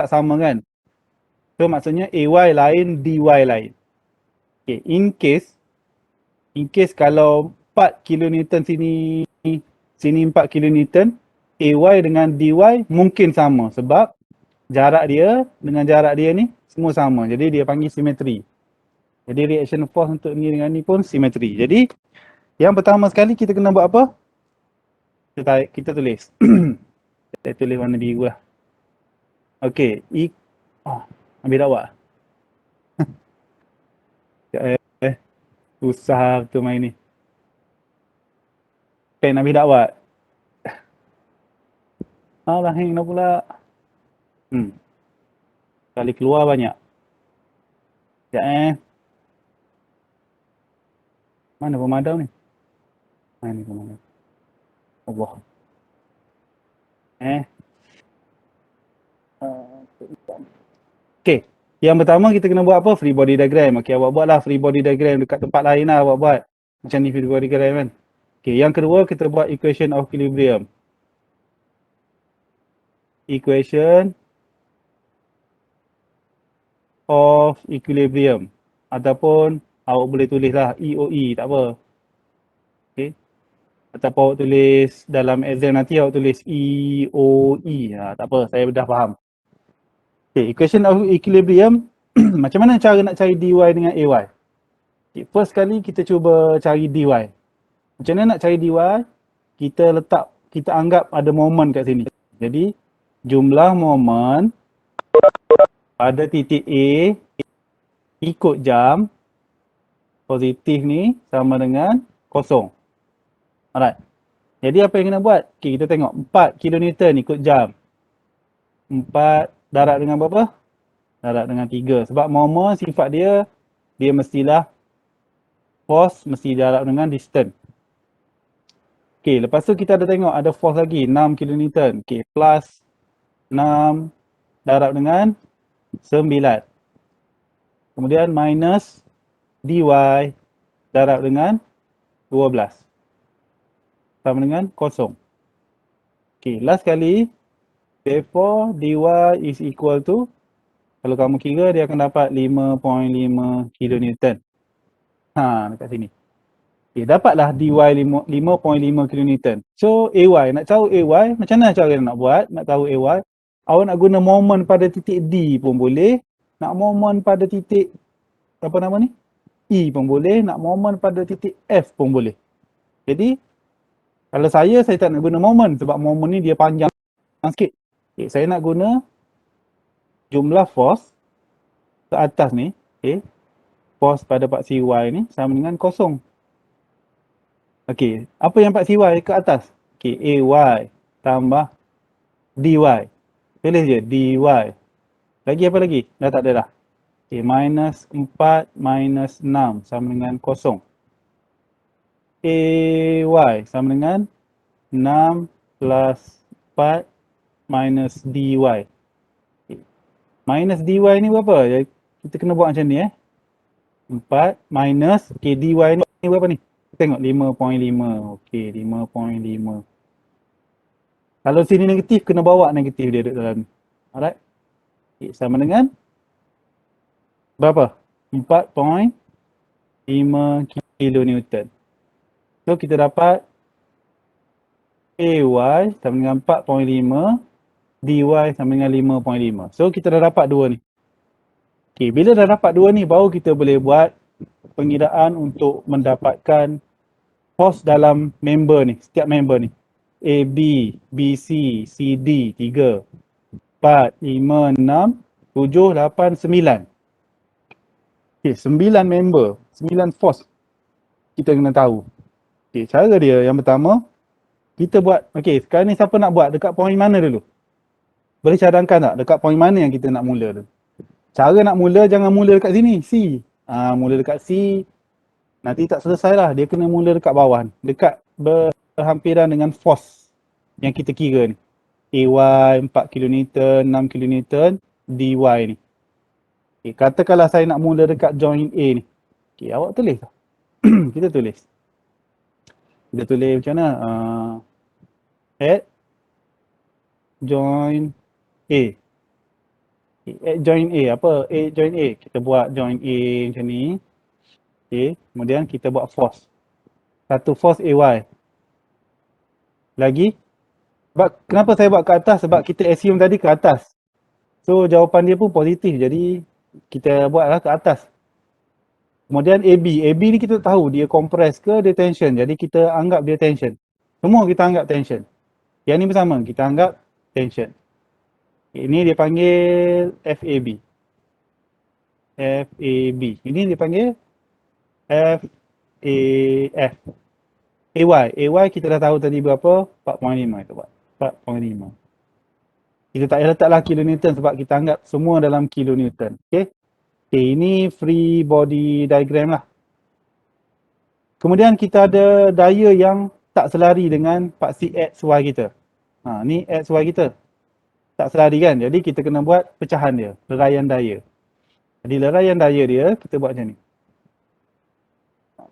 tak sama kan. So maksudnya AY lain, DY lain. Okay, in case kalau 4 kilonewton sini 4 kilonewton, AY dengan DY mungkin sama sebab jarak dia dengan jarak dia ni semua sama. Jadi dia panggil simetri. Jadi reaction force untuk ni dengan ni pun simetri. Jadi yang pertama sekali kita kena buat apa? Kita tulis. Saya tulis warna biru lah. Okey, ambil awak. Susah betul main ni. Pen ambil dakwat. Alah hang dah pula. Kali keluar banyak. Sekejap Mana pemadam ni? Ni pemadam. Allah. Eh. Okey. Yang pertama kita kena buat apa? Free body diagram. Okey, awak buatlah free body diagram dekat tempat lain lah awak buat. Macam ni free body diagram kan. Okey, yang kedua kita buat equation of equilibrium. Equation of equilibrium. Ataupun awak boleh tulislah EOE, tak apa. Okey. Ataupun awak tulis dalam exam nanti awak tulis EOE. Tak apa, saya dah faham. Okay, equation of equilibrium, macam mana cara nak cari dy dengan ay? Okay, first kali kita cuba cari dy. Macam mana nak cari dy? Kita anggap ada moment kat sini. Jadi, jumlah moment pada titik A ikut jam positif ni sama dengan kosong. Alright. Jadi apa yang kena buat? Okay, kita tengok 4 kilonewton ikut jam. 4 darab dengan berapa? Darab dengan 3. Sebab moment sifat dia mestilah force mesti darab dengan distance. Okay, lepas tu kita ada tengok ada force lagi 6 kilonewton. Okay, plus 6 darab dengan 9. Kemudian minus dy darab dengan 12. Sama dengan kosong. Okay, last kali. Therefore, dy is equal to, kalau kamu kira dia akan dapat 5.5 kilonewton. Dekat sini. Okay, dapatlah dy 5.5 kilonewton. So, ay, nak tahu ay, macam mana cara nak buat? Nak tahu ay, awak nak guna moment pada titik D pun boleh. Nak moment pada titik, apa nama ni? E pun boleh. Nak moment pada titik F pun boleh. Jadi, kalau saya tak nak guna moment sebab moment ni dia panjang sikit. Okay, saya nak guna jumlah force ke atas ni. Okay, force pada paksi Y ni sama dengan kosong. Okey, apa yang paksi Y ke atas? Okey, AY tambah DY. Tulis je DY. Lagi apa lagi? Dah tak ada dah. Okey, minus 4 minus 6 sama dengan kosong. AY sama dengan 6 plus 4 minus DY. Okay. Minus DY ni berapa? Kita kena buat macam ni 4 minus, okay, DY ni berapa ni? Tengok 5.5. Okey, 5.5. Kalau sini negatif, kena bawa negatif dia duduk dalam. Alright. Okay, sama dengan berapa? 4.5 kilonewton. So, kita dapat AY sama dengan 4.5, DY sama dengan 5.5. So, kita dah dapat dua ni. Okay, bila dah dapat dua ni, baru kita boleh buat pengiraan untuk mendapatkan force dalam member ni, setiap member ni. AB, BC, CD, 3, 4, 5, 6, 7, 8, 9. Okay, 9 member, 9 force kita kena tahu. Okay, cara dia yang pertama, kita buat, okay, sekarang ni siapa nak buat? Dekat point mana dulu? Boleh cadangkan tak? Dekat point mana yang kita nak mula dulu? Cara nak mula, jangan mula dekat sini, C. Mula dekat C, nanti tak selesai lah. Dia kena mula dekat bawah ni. Dekat berhampiran dengan force yang kita kira ni. AY 4 kilonewton, 6 kilonewton, DY ni. Okay, katakanlah saya nak mula dekat joint A ni. Okay, awak tulis tak? Kita tulis. Kita tulis macam mana? At joint A. Join A, apa? Join A. Kita buat join A macam ni. Okay. Kemudian kita buat force. Satu force AY. Lagi. Sebab, kenapa saya buat ke atas? Sebab kita assume tadi ke atas. So, jawapan dia pun positif. Jadi, kita buatlah ke atas. Kemudian AB. AB ni kita tahu dia compress ke dia tension. Jadi, kita anggap dia tension. Semua kita anggap tension. Yang ni bersama. Kita anggap tension. Ini dia panggil FAB. FAB. Ini dia panggil FAF. AY. AY kita dah tahu tadi berapa? 4.5 kita buat. 4.5. Kita tak payah letaklah kilonewton sebab kita anggap semua dalam kilonewton. Okay. Okay, ini free body diagram lah. Kemudian kita ada daya yang tak selari dengan paksi X, Y kita. Ni X, Y kita. Tak selari kan? Jadi kita kena buat pecahan dia. Leraian daya. Jadi leraian daya dia, kita buat macam ni.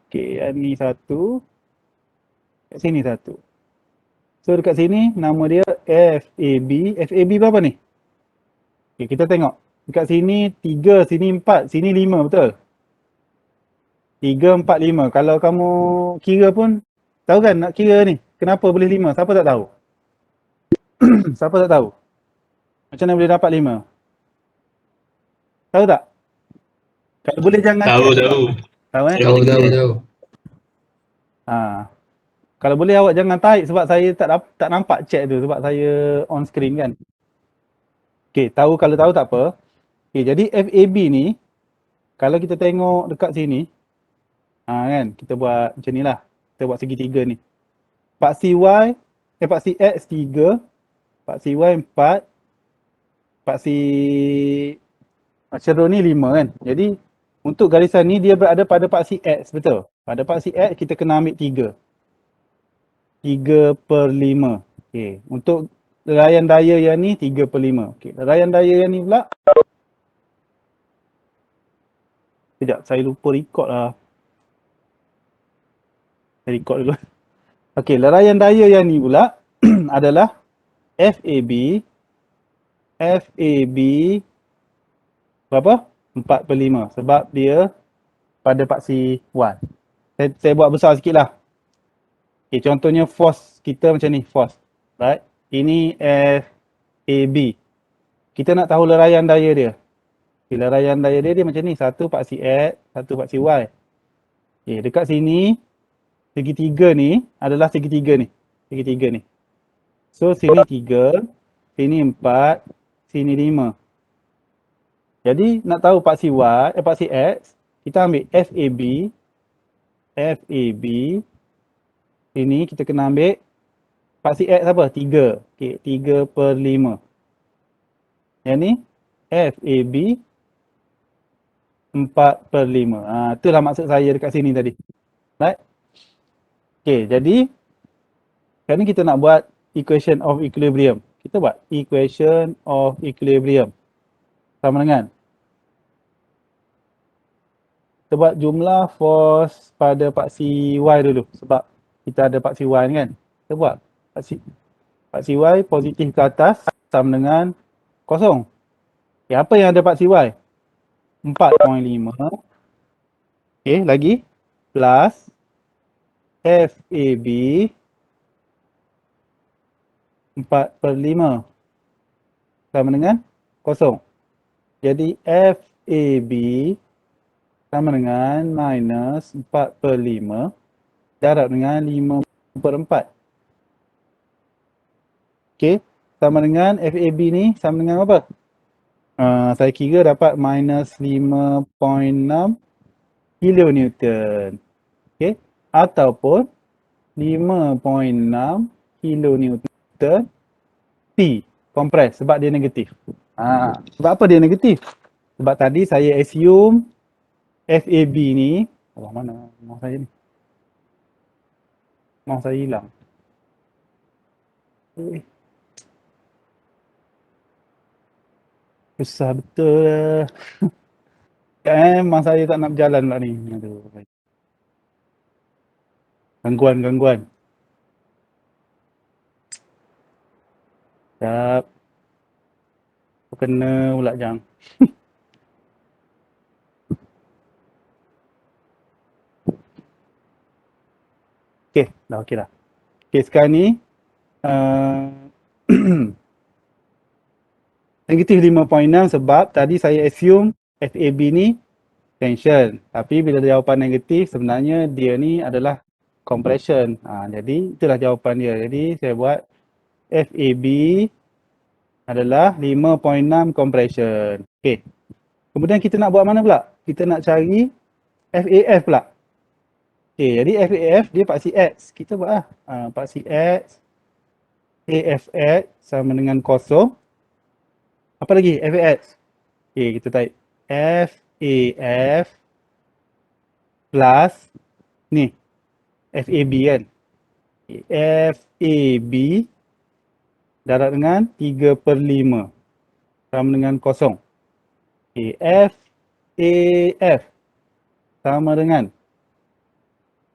Okay, yang ni satu. Kat sini satu. So dekat sini nama dia FAB. FAB berapa ni? Okay, kita tengok. Dekat sini 3, sini 4, sini 5, betul? 3, 4, 5. Kalau kamu kira pun, tahu kan nak kira ni? Kenapa boleh 5? Siapa tak tahu? Siapa tak tahu? Macam mana boleh dapat 5? Tahu tak? Kalau boleh jangan Tahu chat. tahu. Tahu eh? Tahu tahu. Ha. Kalau boleh awak jangan tarik sebab saya tak nampak chat tu sebab saya on screen kan. Okay, tahu kalau tahu tak apa. Okay, jadi FAB ni, kalau kita tengok dekat sini, kan, kita buat macam ni lah. Kita buat segitiga ni. Paksi Y, paksi X 3, paksi Y 4, paksi cerun ni 5 kan. Jadi, untuk garisan ni dia berada pada paksi X, betul? Pada paksi X kita kena ambil 3. 3/5. Okay. Untuk leraian daya yang ni 3/5. Okay. Leraian daya yang ni pula. Sekejap, saya lupa record lah. Saya record dulu. Okay, leraian daya yang ni pula adalah FAB. FAB berapa? 4/5. Sebab dia pada paksi 1. Saya buat besar sikit lah. Okay, contohnya force kita macam ni, force. Right? Ini FAB. Kita nak tahu leraian daya dia. Okay, leraian daya dia macam ni. Satu paksi X, satu paksi Y. Okay, dekat sini, segitiga ni adalah segitiga ni. Segitiga ni. So, sini 3, sini 4, sini 5. Jadi, nak tahu paksi Y, paksi X, kita ambil FAB. FAB. Ini kita kena ambil paksi X apa? 3. Okay, 3/5. Yang ni, FAB 4/5. Itulah maksud saya dekat sini tadi. Right? Okay, jadi sekarang ni kita nak buat equation of equilibrium. Kita buat equation of equilibrium. Sama dengan kita buat jumlah force pada paksi Y dulu. Sebab kita ada paksi Y ni kan. Kita buat paksi Y positif ke atas sama dengan kosong. Okay, apa yang ada paksi Y? 4.5. Okay, lagi. Plus FAB 4/5 sama dengan kosong. Jadi FAB sama dengan minus 4/5 darab dengan 5/4. Okey, sama dengan FAB ni sama dengan apa? Saya kira dapat minus 5.6 kilonewton. Okey, ataupun 5.6 kilonewton T kompres sebab dia negatif. Sebab apa dia negatif? Sebab tadi saya assume FAB ni, mana mouse saya ni? Mouse saya hilang. Susah betul lah. Mouse saya tak nak berjalan pula ni. Aduh. Gangguan. Sekejap. Kena pula jang. Okey, dah okey dah. Okey, sekarang ni uh, negatif 5.6 sebab tadi saya assume FAB ni tension. Tapi bila jawapan negatif, sebenarnya dia ni adalah compression. Jadi itulah jawapan dia. Jadi saya buat FAB adalah 5.6 compression. Okey. Kemudian kita nak buat mana pula? Kita nak cari FAF pula. Okey, jadi FAF dia paksi X. Kita buat lah. Paksi X, AFX sama dengan kosong. Apa lagi? FAX. Okey, kita type FAF plus ni FAB kan. Okay. FAB darab dengan 3/5 sama dengan kosong. Okay. FAF sama dengan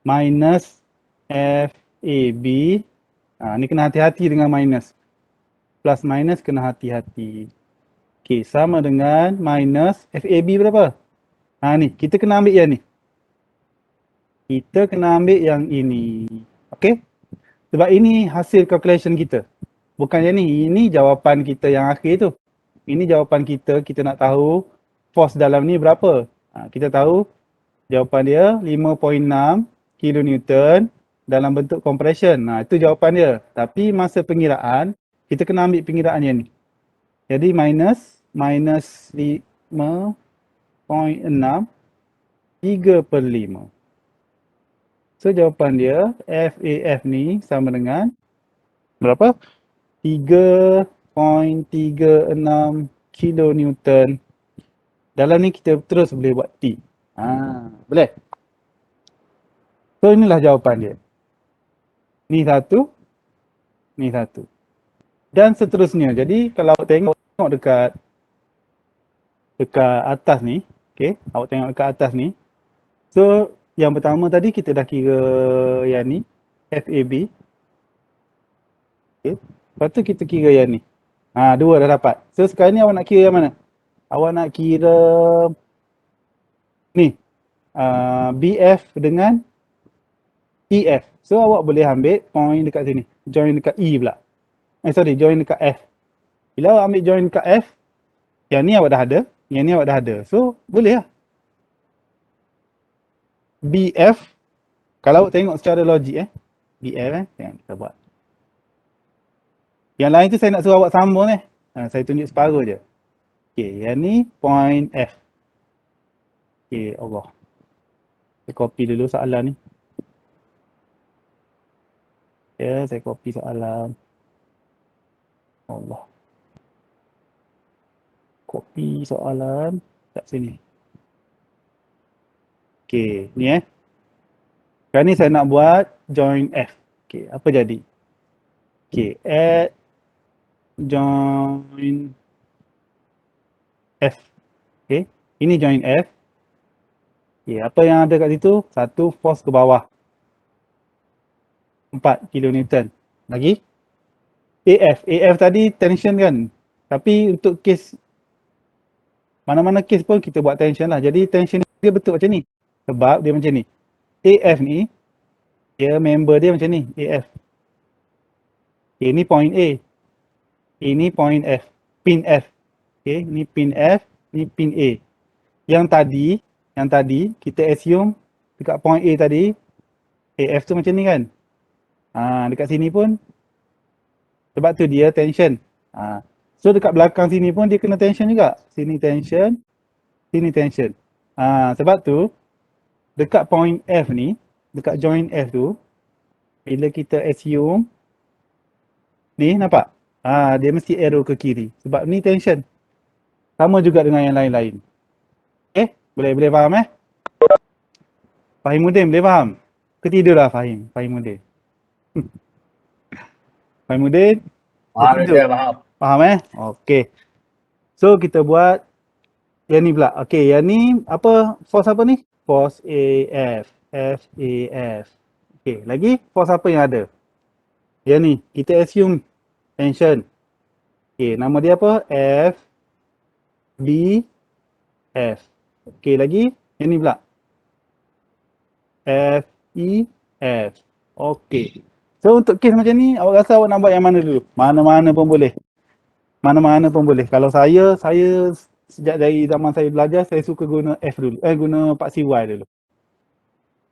minus FAB. Ni kena hati-hati dengan minus. Plus minus kena hati-hati. Okay, sama dengan minus FAB berapa? Ni, kita kena ambil yang ni. Kita kena ambil yang ini. Okay? Sebab ini hasil calculation kita. Bukan yang ni. Ini jawapan kita yang akhir tu. Ini jawapan kita. Kita nak tahu force dalam ni berapa. Kita tahu jawapan dia 5.6 kilonewton dalam bentuk compression. Itu jawapan dia. Tapi masa pengiraan, kita kena ambil pengiraan yang ni. Jadi minus 5.6 3/5. So jawapan dia FAF ni sama dengan berapa? 3.36 kilonewton. Dalam ni kita terus boleh buat T. Boleh? So inilah jawapan dia. Ni satu. Ni satu. Dan seterusnya. Jadi kalau awak tengok dekat atas ni. Okay. Awak tengok dekat atas ni. So yang pertama tadi kita dah kira yang ni. FAB. Okay. Lepas tu kita kira yang ni. Dua dah dapat. So sekarang ni awak nak kira yang mana? Awak nak kira ni. BF dengan EF. So awak boleh ambil point dekat sini. Join dekat E pula. Join dekat F. Bila awak ambil join dekat F, yang ni awak dah ada. Yang ni awak dah ada. So boleh lah. BF. Kalau awak tengok secara logik BF tengok kita buat. Yang lain tu saya nak suruh awak sambung saya tunjuk separuh je. Okay, yang ni point F. Okay, Allah. Saya copy dulu soalan ni. Ya, saya copy soalan. Allah. Copy soalan kat sini. Okay, ni sekarang ni saya nak buat join F. Okay, apa jadi? Okay, add join F. Okay, ini join F. Okay, apa yang ada kat situ? Satu force ke bawah. 4 kilonewton. Lagi? AF tadi tension kan? Tapi untuk kes mana-mana kes pun kita buat tension lah. Jadi tension dia betul macam ni. Sebab dia macam ni. AF ni, dia member dia macam ni. AF. Okay, ni point A. Ini point F. Pin F. Okay, ni pin F. Ni pin A. Yang tadi kita assume dekat point A tadi, AF tu macam ni kan? Dekat sini pun, sebab tu dia tension. So dekat belakang sini pun dia kena tension juga. Sini tension, sini tension. Sebab tu dekat point F ni, dekat join F tu, bila kita assume ni nampak? Dia mesti arrow ke kiri. Sebab ni tension. Sama juga dengan yang lain-lain. Okay? Boleh faham Fahimuddin boleh faham? Ketidurlah Fahimuddin. Fahimuddin? Faham. Faham Okay. So kita buat yang ni pula. Okay, yang ni apa? Force apa ni? Force AF. FAF. Okay, lagi force apa yang ada? Yang ni, kita assume tension. Okay, nama dia apa? F B, F. Okey, lagi yang ni pula. F, E, F. Okey. So untuk kes macam ni, awak rasa awak nak buat yang mana dulu? Mana-mana pun boleh. Mana-mana pun boleh. Kalau saya sejak dari zaman saya belajar, saya suka guna F dulu. Guna paksi Y dulu.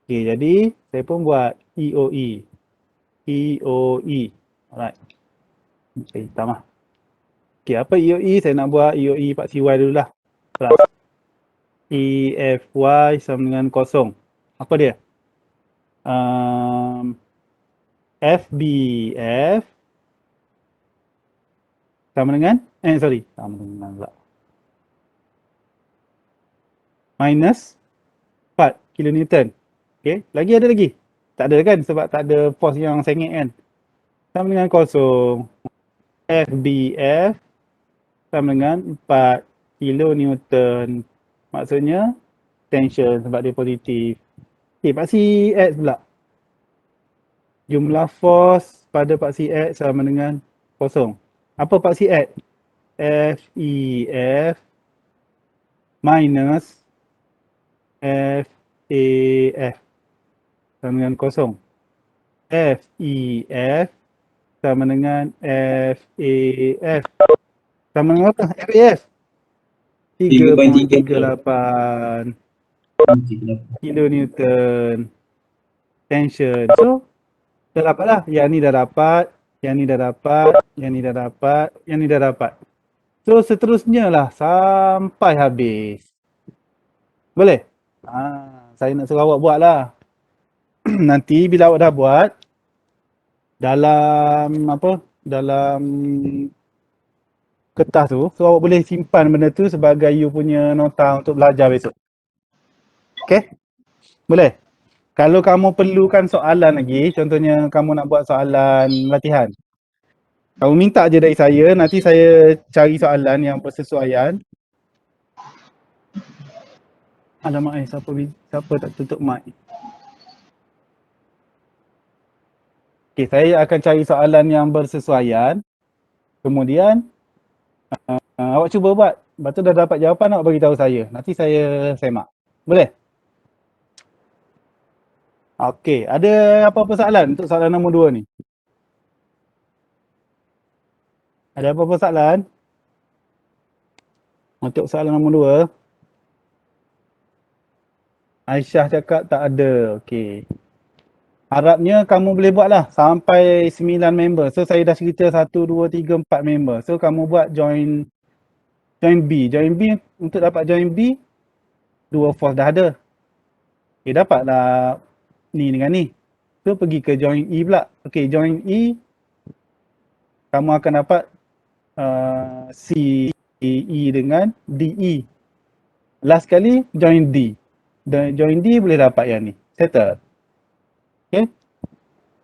Okey, jadi saya pun buat EOE. EOE. Alright. Saya hitam lah. Okey, apa EOE? Saya nak buat EOE paksi Y dulu lah. Plus EFY sama dengan kosong. Apa dia? FBF sama dengan sama dengan pula. Minus 4 kilonewton. Okey, lagi ada lagi? Tak ada kan sebab tak ada force yang sengit kan. Sama dengan kosong. FBF sama dengan 4 kilonewton. Maksudnya tension sebab dia positif. Okey, paksi X pula. Jumlah force pada paksi X sama dengan kosong. Apa paksi X? FEF minus FAF sama dengan kosong. FEF sama dengan FAF sama dengan apa? FAF 3.38 kilonewton tension. So dah dapat lah. Yang ni dah dapat, yang ni dah dapat, yang ni dah dapat, yang ni dah dapat. So seterusnya lah sampai habis. Boleh? Saya nak suruh awak buat lah. Nanti bila awak dah buat, dalam apa? Dalam kertas tu, so awak boleh simpan benda tu sebagai you punya nota untuk belajar besok. Okay? Boleh? Kalau kamu perlukan soalan lagi, contohnya kamu nak buat soalan latihan, kamu minta je dari saya, nanti saya cari soalan yang bersesuaian. Alamak, siapa tak tutup mic? Okay, saya akan cari soalan yang bersesuaian. Kemudian awak cuba buat. Lepas tu dah dapat jawapan, awak bagi tahu saya. Nanti saya semak. Boleh? Okey, ada apa-apa soalan untuk soalan nombor 2 ni? Ada apa-apa soalan? Untuk soalan nombor 2, Aisyah cakap tak ada. Okey. Harapnya kamu boleh buat lah sampai 9 member. So saya dah cerita 1, 2, 3, 4 member. So kamu buat join B. Join B, untuk dapat join B, 2 force dah ada. Okay, dapatlah ni dengan ni. So pergi ke join E pula. Okay, join E, kamu akan dapat CE dengan DE. Last kali join D. Join D boleh dapat yang ni. Settle. Okay.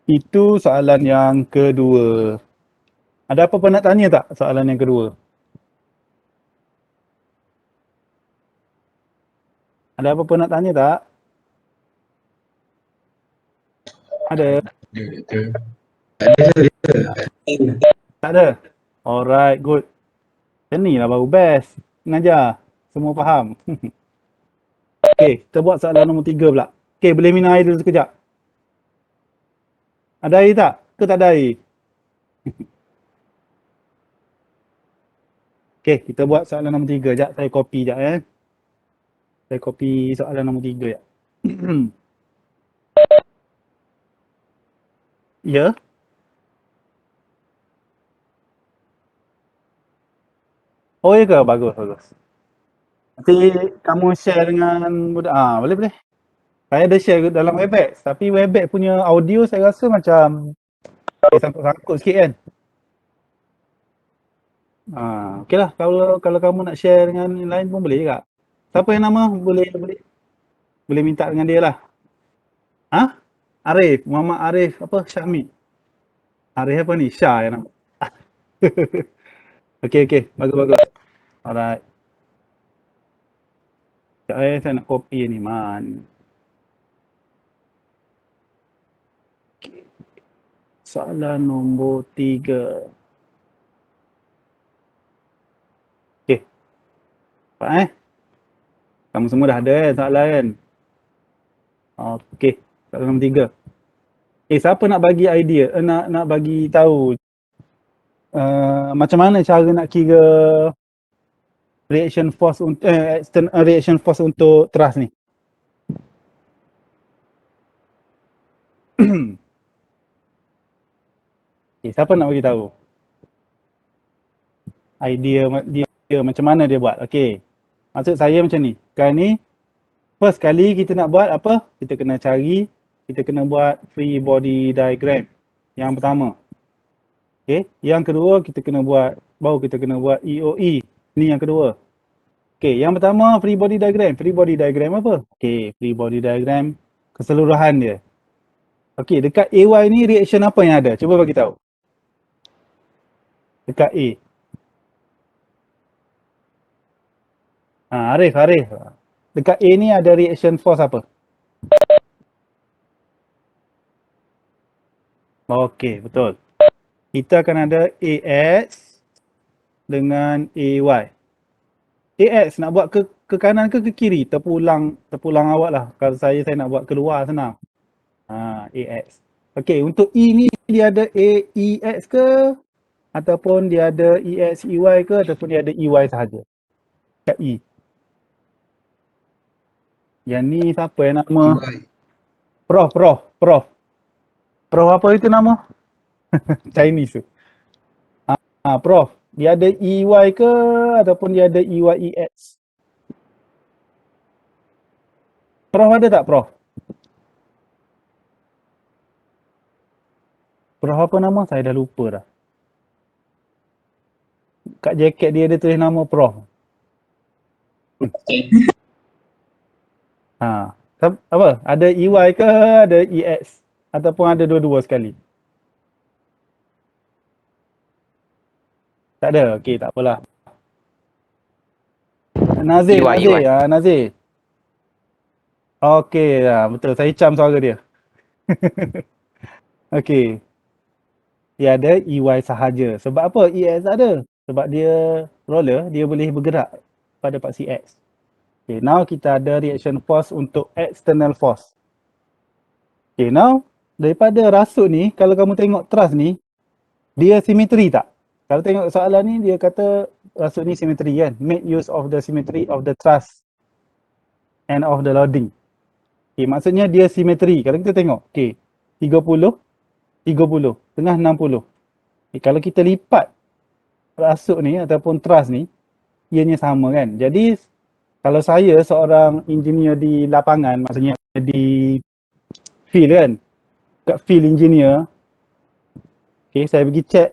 Itu soalan yang kedua. Ada apa-apa nak tanya tak soalan yang kedua? Ada apa-apa nak tanya tak? Ada? Tak ada? Alright, good. Yang ni lah baru best. Mengajar. Semua faham. Okay, kita buat soalan nombor 3 pula. Okay, boleh minum air dulu sekejap. Ada air tak? Ke tak ada air? Okay, kita buat soalan nombor 3. Sekejap, saya copy sekejap Saya copy soalan nombor 3 sekejap. Ya? Oh ya ke? Bagus, bagus. Nanti kamu share dengan budak. Boleh, boleh. Saya ada share dalam Webex. Tapi Webex punya audio saya rasa macam sangkut-sangkut sikit kan. Okey lah. Kalau kamu nak share dengan yang lain pun boleh juga. Siapa yang nama? Boleh minta dengan dia lah. Arif. Muhammad Arif. Apa? Syahmi. Arif apa ni? Syah yang nama. Okey, okey. Bagus, bagus. Alright. Sekejap saya nak copy ni. Soalan nombor 3. Okey. Nampak Kamu semua dah ada soalan kan? Okey, soalan nombor 3. Siapa nak bagi idea, nak bagi tahu macam mana cara nak kira reaction force untuk reaction force untuk thrust ni? Siapa nak bagi tahu? Idea dia macam mana dia buat? Okey. Maksud saya macam ni. Sekarang ni first kali kita nak buat apa? Kita kena buat free body diagram. Yang pertama. Okey. Yang kedua baru kita kena buat EOE. Ni yang kedua. Okey, yang pertama free body diagram. Free body diagram apa? Okey, free body diagram keseluruhan dia. Okey, dekat AY ni reaction apa yang ada? Cuba bagi tahu. Dekat A. Arif. Dekat A ni ada reaction force apa? Okey, betul. Kita akan ada AX dengan AY. AX nak buat ke kanan ke kiri? Terpulang awak lah. Kalau saya nak buat keluar senang. AX. Okey, untuk E ni dia ada AEX ke? Ataupun dia ada EX, EY ke? Ataupun dia ada EY sahaja? Kat E. Yang ni siapa yang nama? Prof. Prof apa itu nama? Chinese tu. Prof. Dia ada EY ke? Ataupun dia ada EYEX? Prof ada tak Prof? Prof apa nama? Saya dah lupa dah. Kat jaket dia ada tulis nama Prof. Apa? Ada EY ke? Ada EX? Ataupun ada dua-dua sekali? Tak ada? Okey, tak apalah. Nazir. Okey, betul. Saya cam suara dia. Okey. Dia ada EY sahaja. Sebab apa EX tak ada? Sebab dia roller, dia boleh bergerak pada paksi X. Okay, now kita ada reaction force untuk external force. Okay, now daripada rasuk ni, kalau kamu tengok thrust ni, dia simetri tak? Kalau tengok soalan ni, dia kata rasuk ni simetri kan? Make use of the symmetry of the thrust and of the loading. Okay, maksudnya dia simetri. Kalau kita tengok, okay, 30, tengah 60. Okay, kalau kita lipat rasuk ni ataupun thrust ni, ianya sama kan? Jadi kalau saya seorang engineer di lapangan, maksudnya di field kan, kat field engineer, okay, saya pergi check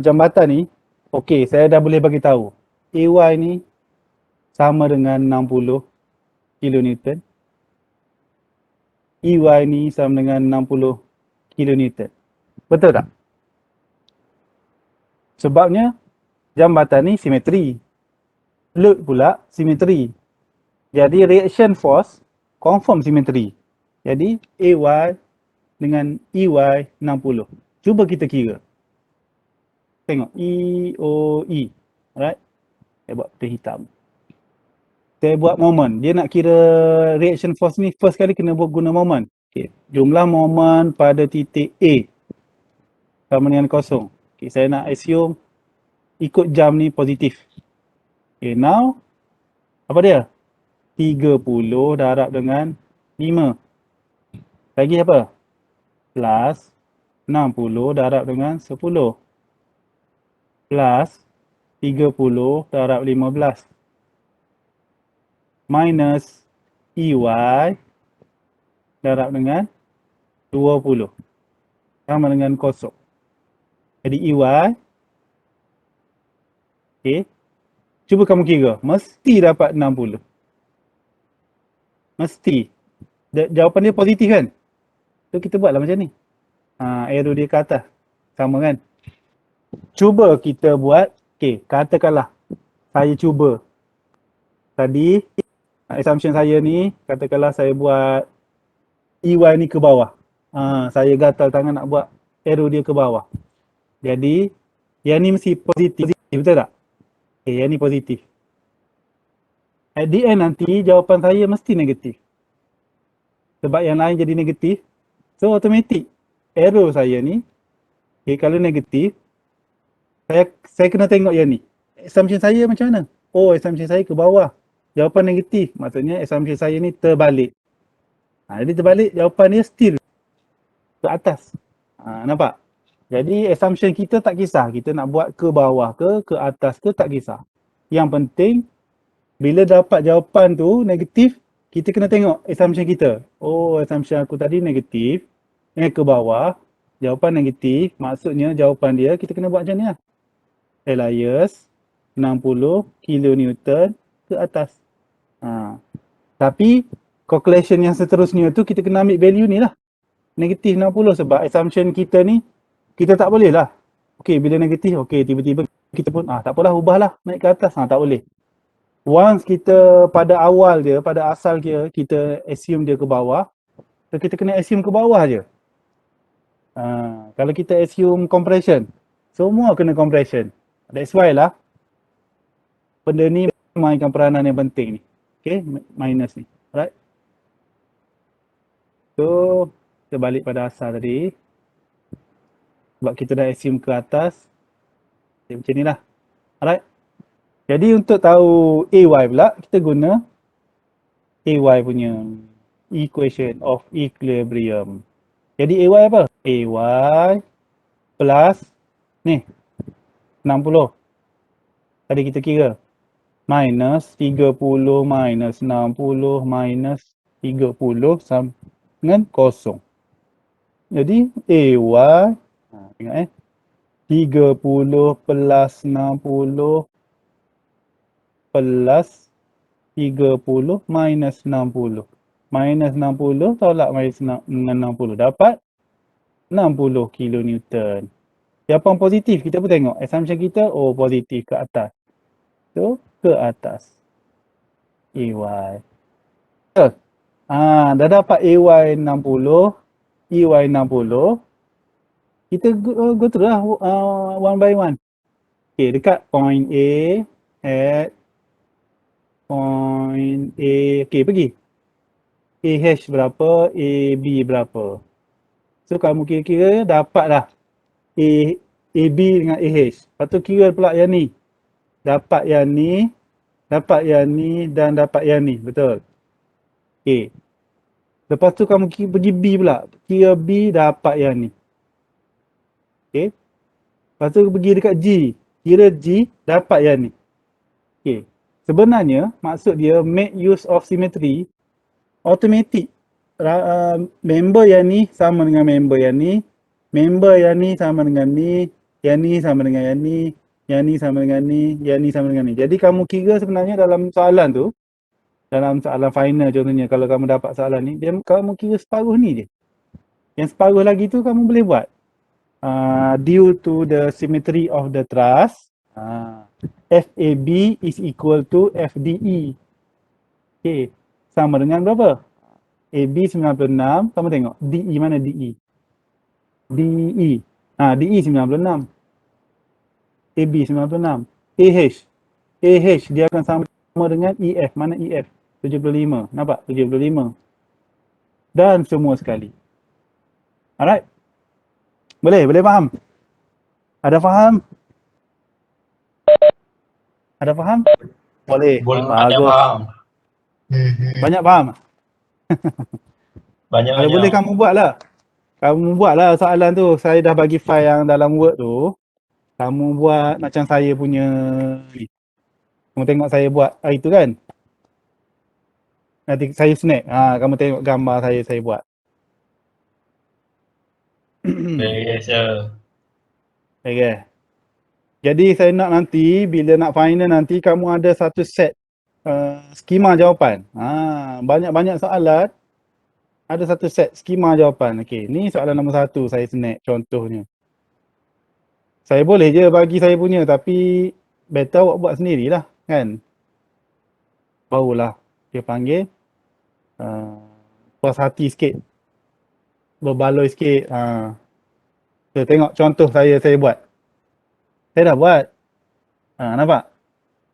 jambatan ni, okay, saya dah boleh bagi tahu AY ni sama dengan 60 kilonewton, EY ni sama dengan 60 kilonewton. Betul tak? Sebabnya jambatan ni simetri, load pula simetri. Jadi reaction force confirm simetri. Jadi AY dengan EY 60. Cuba kita kira. Tengok EOE. Alright. Saya buat putih hitam. Saya buat moment. Dia nak kira reaction force ni first kali kena guna moment. Okay. Jumlah moment pada titik A sama dengan kosong. Okay. Saya nak assume ikut jam ni positif. Okay. Now apa dia? 30 darab dengan 5. Lagi apa? Plus 60 darab dengan 10. Plus 30 darab 15. Minus EY darab dengan 20. Sama dengan kosong. Jadi EY. Okay. Cuba kamu kira. Mesti dapat 60. Mesti. Jawapan dia positif kan? So kita buatlah macam ni. Arrow dia ke atas. Sama kan? Cuba kita buat. Okay, katakanlah saya cuba. Tadi, assumption saya ni, katakanlah saya buat EY ni ke bawah. Saya gatal tangan nak buat arrow dia ke bawah. Jadi, yang ni mesti positif. Betul tak? Okay, yang ni positif. At the end nanti jawapan saya mesti negatif. Sebab yang lain jadi negatif. So automatic error saya ni, okay, kalau negatif, saya kena tengok yang ni. Assumption saya macam mana? Oh, assumption saya ke bawah. Jawapan negatif. Maksudnya assumption saya ni terbalik. Jadi terbalik, jawapan dia still ke atas. Nampak? Jadi assumption kita tak kisah. Kita nak buat ke bawah ke atas ke, tak kisah. Yang penting, bila dapat jawapan tu negatif, kita kena tengok assumption kita. Oh, assumption aku tadi negatif. Ke bawah. Jawapan negatif. Maksudnya jawapan dia kita kena buat macam ni lah. Elias 60 kilonewton ke atas. Tapi calculation yang seterusnya tu kita kena ambil value ni lah. Negatif 60 sebab assumption kita ni kita tak boleh lah. Okay, bila negatif, okay, tiba-tiba kita pun tak apalah, ubahlah naik ke atas. Tak boleh. Once kita pada awal dia, pada asal dia, kita assume dia ke bawah, so kita kena assume ke bawah je. Kalau kita assume compression, semua kena compression. That's why lah benda ni mainkan peranan yang penting ni. Okay, minus ni. Alright. So, kita balik pada asal tadi. Sebab kita dah assume ke atas. Okay, macam ni lah. Alright. Jadi untuk tahu AY pula, kita guna AY punya equation of equilibrium. Jadi AY apa? AY plus ni 60. Tadi kita kira. Minus 30 minus 60 minus 30 sama dengan kosong. Jadi AY, tengok 30 plus 60 plus 30 minus 60. Minus 60 tolak minus dengan 60. Dapat 60 kilonewton. Jawapan positif kita pun tengok. Assumption kita, oh positif ke atas. So, ke atas. AY. Dah dapat AY 60. EY 60. Kita go through lah one by one. Okay, dekat point A, at point A, okay, pergi. AH berapa, AB berapa. So, kamu kira-kira dapat lah AB dengan AH. Lepas tu kira pula yang ni. Dapat yang ni, dapat yang ni dan dapat yang ni. Betul? Okay. Lepas tu kamu pergi B pula. Kira B dapat yang ni. Okay. Lepas tu pergi dekat G. Kira G dapat yang ni. Okay. Sebenarnya maksud dia make use of symmetry. Automatic. Member yang ni sama dengan member yang ni. Member yang ni sama dengan ni. Yang ni sama dengan yang ni. Yang ni sama dengan ni. Yang ni sama dengan ni. Jadi kamu kira sebenarnya dalam soalan tu. Dalam soalan final contohnya. Kalau kamu dapat soalan ni. Kamu kira separuh ni je. Yang separuh lagi tu kamu boleh buat. Due to the symmetry of the truss, FAB is equal to FDE. Okay, sama dengan berapa? AB 96, kamu tengok DE mana DE? DE. DE 96. AB 96. AH dia akan sama dengan EF. Mana EF? 75. Nampak? 75. Dan semua sekali. Alright? Boleh faham? Ada faham? Ada faham? Boleh. Ada faham. Banyak faham? Banyak. Kalau boleh kamu buatlah. Kamu buatlah soalan tu. Saya dah bagi file yang dalam Word tu. Kamu buat macam saya punya ni. Kamu tengok saya buat itu kan? Nanti saya snap. Kamu tengok gambar saya buat. Okay, sir. Okay. Jadi saya nak nanti bila nak final nanti kamu ada satu set skema jawapan. Banyak-banyak soalan ada satu set skema jawapan. Okey, ni soalan nombor 1 saya snap contohnya. Saya boleh je bagi saya punya tapi better awak buat sendirilah kan. Barulah dia panggil puas hati sikit. Berbaloi sikit. So, tengok contoh saya buat. Saya dah buat. Nampak?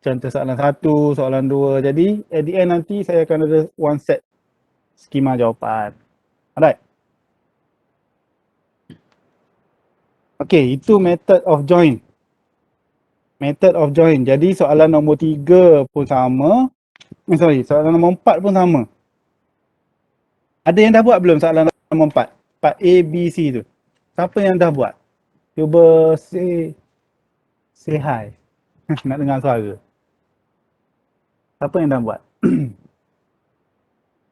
Contoh soalan 1, soalan 2. Jadi at the end nanti saya akan ada one set skema jawapan. Alright. Okay, itu method of join. Method of join. Jadi soalan nombor 3 pun sama. Soalan nombor 4 pun sama. Ada yang dah buat belum soalan nombor 4? Part A, B, C tu. Siapa yang dah buat? Cuba say hi. Nak dengar suara. Siapa yang dah buat?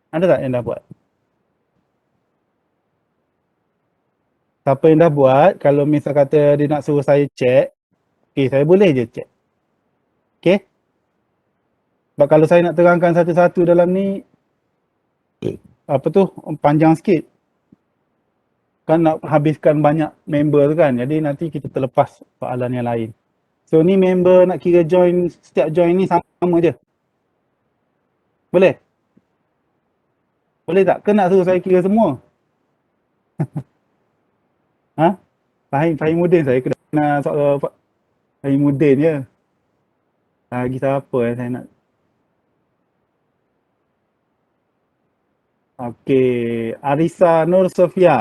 Ada tak yang dah buat? Siapa yang dah buat, kalau misal kata dia nak suruh saya check, okay, saya boleh je check. Okay? Sebab kalau saya nak terangkan satu-satu dalam ni, apa tu, panjang sikit. Kan nak habiskan banyak member tu kan, jadi nanti kita terlepas soalan yang lain. So ni member nak kira join, setiap join ni sama je. Boleh? Boleh tak? Ke nak suruh saya kira semua? Ha? Fahimuddin, saya kena soal Fahimuddin je. Lagi siapa saya nak? Okey, Arisa Nur Sofia.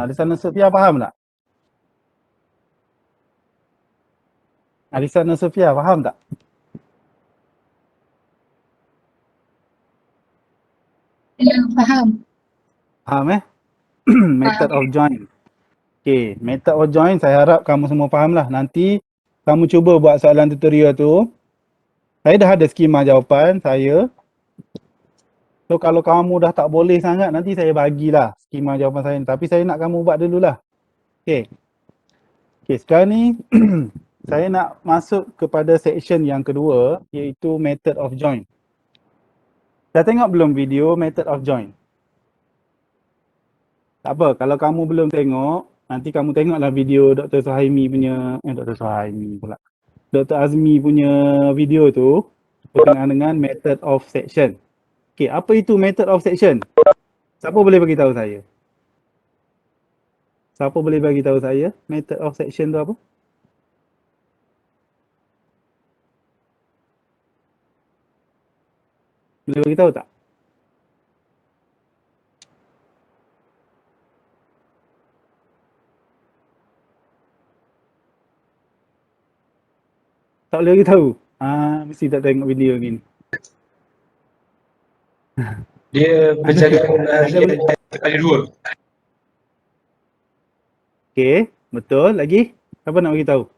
Arisa Nur Sofia faham tak? Arisa Nur Sofia faham tak? Ya, faham. Faham Method of join. Okay, method of join saya harap kamu semua faham lah. Nanti kamu cuba buat soalan tutorial tu. Saya dah ada skema jawapan saya. So kalau kamu dah tak boleh sangat, nanti saya bagilah skema jawapan saya. Tapi saya nak kamu buat dululah. Okay. Okay, sekarang ni saya nak masuk kepada section yang kedua, iaitu method of join. Dah tengok belum video method of join? Tak apa, kalau kamu belum tengok, nanti kamu tengoklah video Dr. Suhaimi punya, Dr. Suhaimi pula. Dr. Azmi punya video tu berkenaan dengan method of section. Okay, apa itu method of section? Siapa boleh bagi tahu saya? Siapa boleh bagi tahu saya method of section tu apa? Boleh bagi tahu tak? Tak boleh bagi tahu. Mesti tak tengok video ni. Dia berjalan kali dua. Okay, betul. Lagi? Siapa nak bagi tahu?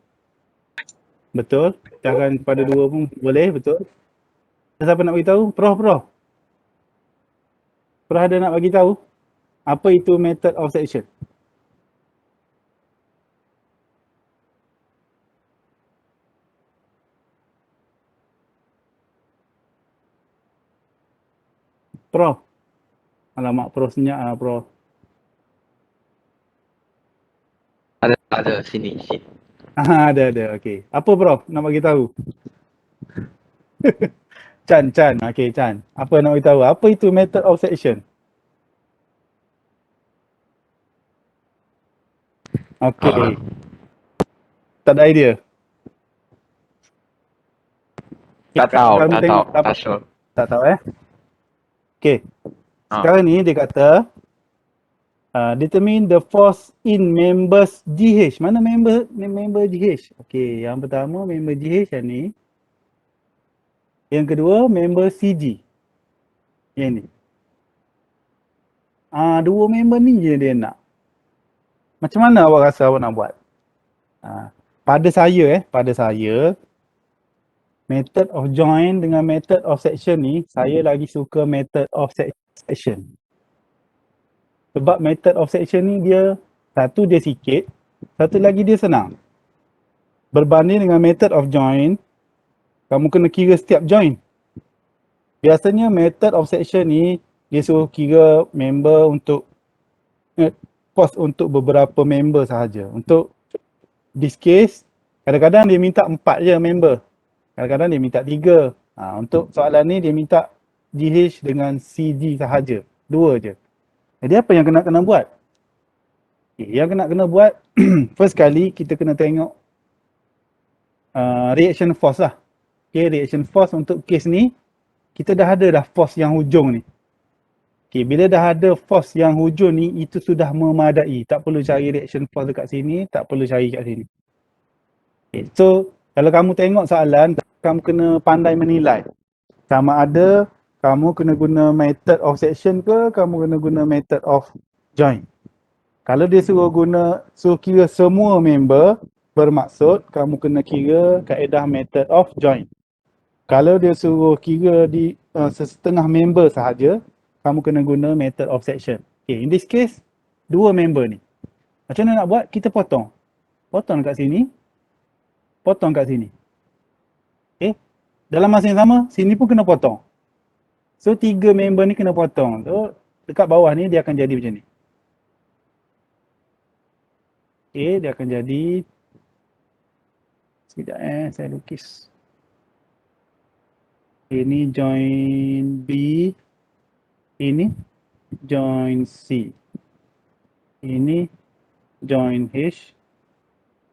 Betul. Pecahkan kepada dua pun boleh, betul. Siapa nak bagi tahu? Prof. Prof ada nak bagi tahu apa itu method of section? Prof. Alamak, Prof senyap lah, Prof. Ada sini. Ada. Okey. Apa Prof nak bagi tahu? Chan. Okey, Chan. Apa nak bagi tahu? Apa itu method of section? Okey. Tak ada idea. Tak tahu. Tak tahu Okey. Sekarang ni dia kata determine the force in members GH. Mana member GH? Okey, yang pertama member GH yang ni. Yang kedua member CG. Yang ni. Dua member ni je dia nak. Macam mana awak rasa awak nak buat? Pada saya method of join dengan method of section ni, saya lagi suka method of section. Sebab method of section ni dia, satu dia sikit, satu lagi dia senang. Berbanding dengan method of join, kamu kena kira setiap join. Biasanya method of section ni, dia suruh kira member untuk, post untuk beberapa member sahaja. Untuk this case, kadang-kadang dia minta 4 je member. Kadang-kadang dia minta 3. Untuk soalan ni dia minta GH dengan CG sahaja. 2 je. Jadi apa yang kena buat? Yang kena buat, first kali kita kena tengok reaction force lah. Okay, reaction force untuk kes ni, kita dah ada dah force yang hujung ni. Okay, bila dah ada force yang hujung ni, itu sudah memadai. Tak perlu cari reaction force dekat sini, tak perlu cari kat sini. Okay, so kalau kamu tengok soalan, kamu kena pandai menilai. Sama ada kamu kena guna method of section ke, kamu kena guna method of join. Kalau dia suruh kira semua member, bermaksud kamu kena kira kaedah method of join. Kalau dia suruh kira di setengah member sahaja, kamu kena guna method of section. Okay, in this case, 2 member ni. Macam mana nak buat? Kita potong. Potong kat sini, potong kat sini. Okay, dalam masa yang sama, sini pun kena potong. So, 3 member ni kena potong. So, dekat bawah ni dia akan jadi macam ni. Okay, dia akan jadi, sekejap saya lukis. Ini join B, ini join C, ini join H,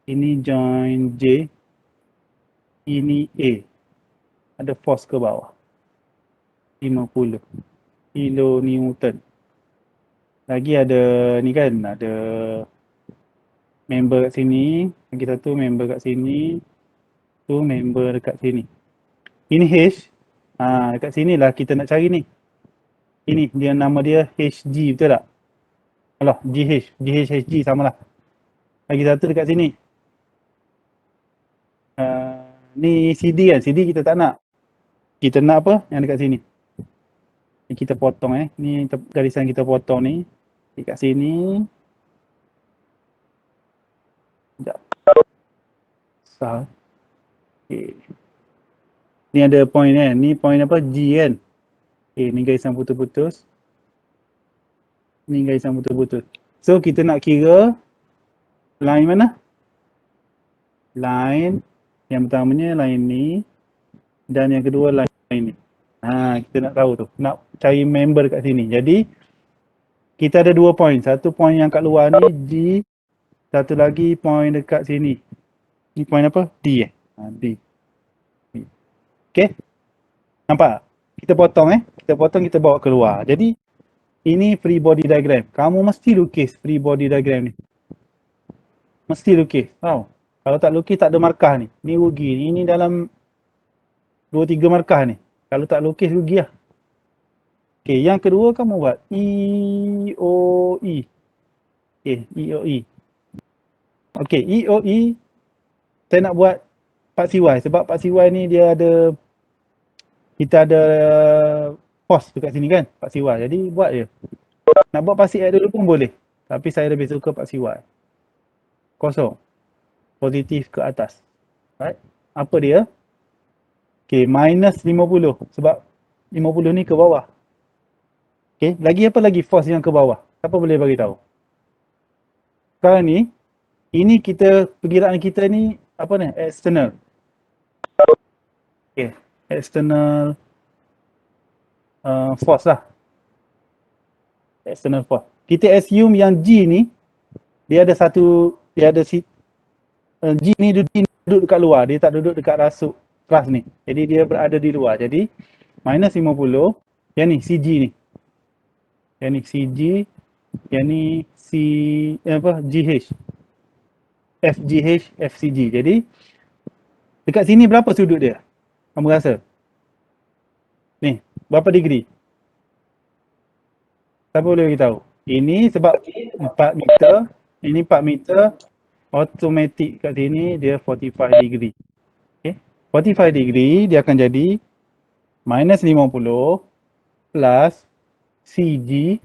ini join J, ini A. Ada force ke bawah 50 kilonewton. Lagi ada ni kan, ada member kat sini, lagi satu member kat sini, tu member dekat sini. Ini H, dekat sini lah kita nak cari ni. Ini dia nama dia HG, betul tak? Alah, GH, HG sama lah. Lagi satu dekat sini. Ni CD kan, CD kita tak nak. Kita nak apa? Yang dekat sini. Ni kita potong ni garisan kita potong ni. Dekat sini. Sekejap. Sal. Okay. Ni ada point kan, ni point apa? G kan. Okay, ni garisan putus-putus. Ni garisan putus-putus. So kita nak kira line mana? Line yang pertamanya line ni dan yang kedua line ni. Kita nak tahu tu. Nak cari member kat sini. Jadi kita ada 2 point. Satu point yang kat luar ni G, satu lagi point dekat sini. Ni point apa? D D. Okay. Nampak? Kita potong Kita potong, kita bawa keluar. Jadi ini free body diagram. Kamu mesti lukis free body diagram ni. Mesti lukis. Tahu? Kalau tak lukis tak ada markah ni. Ni rugi. Ini dalam 2-3 markah ni. Kalau tak lukis rugi lah. Okay, yang kedua kamu buat EOE. Okay, EOE. Okay, EOE saya nak buat Pak CY sebab Pak CY ni dia ada, kita ada force dekat sini kan Pak CY. Jadi buat je. Nak buat Pak CY dulu pun boleh. Tapi saya lebih suka Pak CY. Kosong. Positif ke atas. Right? Apa dia? Okay, minus 50 sebab 50 ni ke bawah. Okay, lagi apa lagi force yang ke bawah? Siapa boleh bagi tahu? Sekarang ni, ini kita, perkiraan kita ni, apa ni? External. Okay, external force lah. External force. Kita assume yang G ni, dia ada G ni duduk dekat luar, dia tak duduk dekat rasuk kelas ni. Jadi dia berada di luar. Jadi minus 50, yang ni CG ni. Yang ni CG, yang ni GH. FGH, FCG. Jadi dekat sini berapa sudut dia? Kamu rasa? Ni, berapa degree? Siapa boleh beritahu? Ini sebab 4 meter, ini 4 meter, automatic kat sini dia 45 degree. Okay. 45 degree dia akan jadi minus 50 plus CG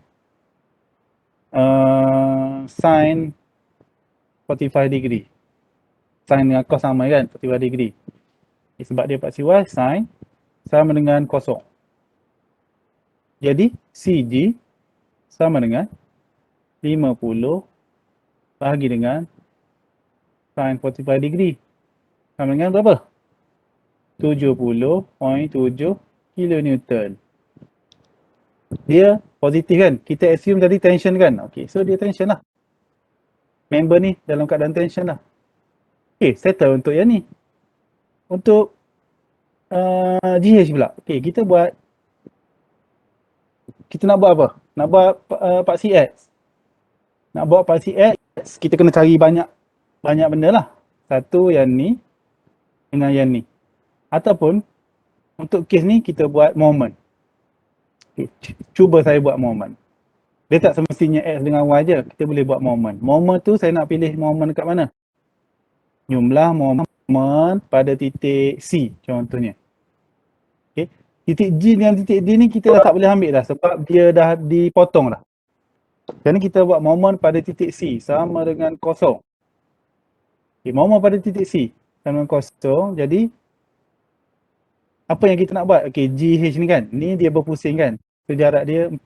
sin 45 degree. Sin dengan cos sama kan, 45 degree. Okay, sebab dia 4 CY, sin sama dengan kosong. Jadi CG sama dengan 50 bahagi dengan sin 45 degree. Sama dengan berapa? 70.7 kilonewton. Dia positif kan? Kita assume tadi tension kan? Okay, so dia tension lah. Member ni dalam keadaan tension lah. Okay, settle untuk yang ni. Untuk GH pula. Okey, kita nak buat apa? Nak buat Pak CX. Nak buat Pak CX, kita kena cari banyak benda lah. Satu yang ni dengan yang ni. Ataupun untuk kes ni kita buat moment. Okay. Cuba saya buat moment. Dia tak semestinya X dengan Y je. Kita boleh buat moment. Moment tu saya nak pilih moment kat mana? Jumlah moment pada titik C contohnya. Okay. Titik G dengan titik D ni kita dah tak boleh ambil dah sebab dia dah dipotong dah. Jadi kita buat moment pada titik C sama dengan kosong. Okay, moment pada titik C sama dengan kosong. Jadi apa yang kita nak buat? Okay, GH ni kan. Ni dia berpusing kan. So jarak dia 4.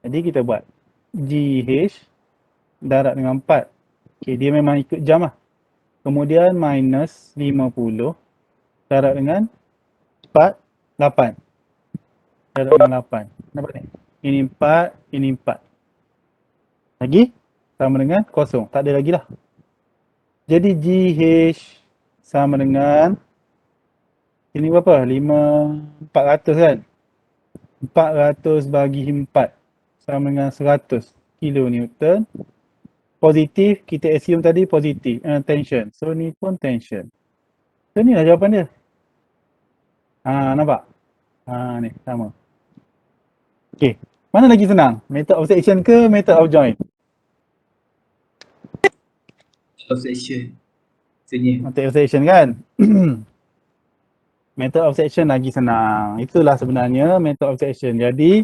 Jadi kita buat GH darab dengan 4. Okay, dia memang ikut jam lah. Kemudian minus 50 darab dengan 4, 8. Darab dengan 8. Nampak ni? Ini 4, ini 4. Lagi sama dengan kosong. Tak ada lagi lah. Jadi GH sama dengan ini berapa? 400 kan? 400 bagi 4 sama dengan 100 kilonewton. Positif, kita assume tadi positif. Tension. So ni pun tension. So ni lah jawapan dia. Nampak? Ni sama. Okay. Mana lagi senang? Method of section ke method of join? Of section. Sini. Method of section kan? Method of section lagi senang. Itulah sebenarnya method of section. Jadi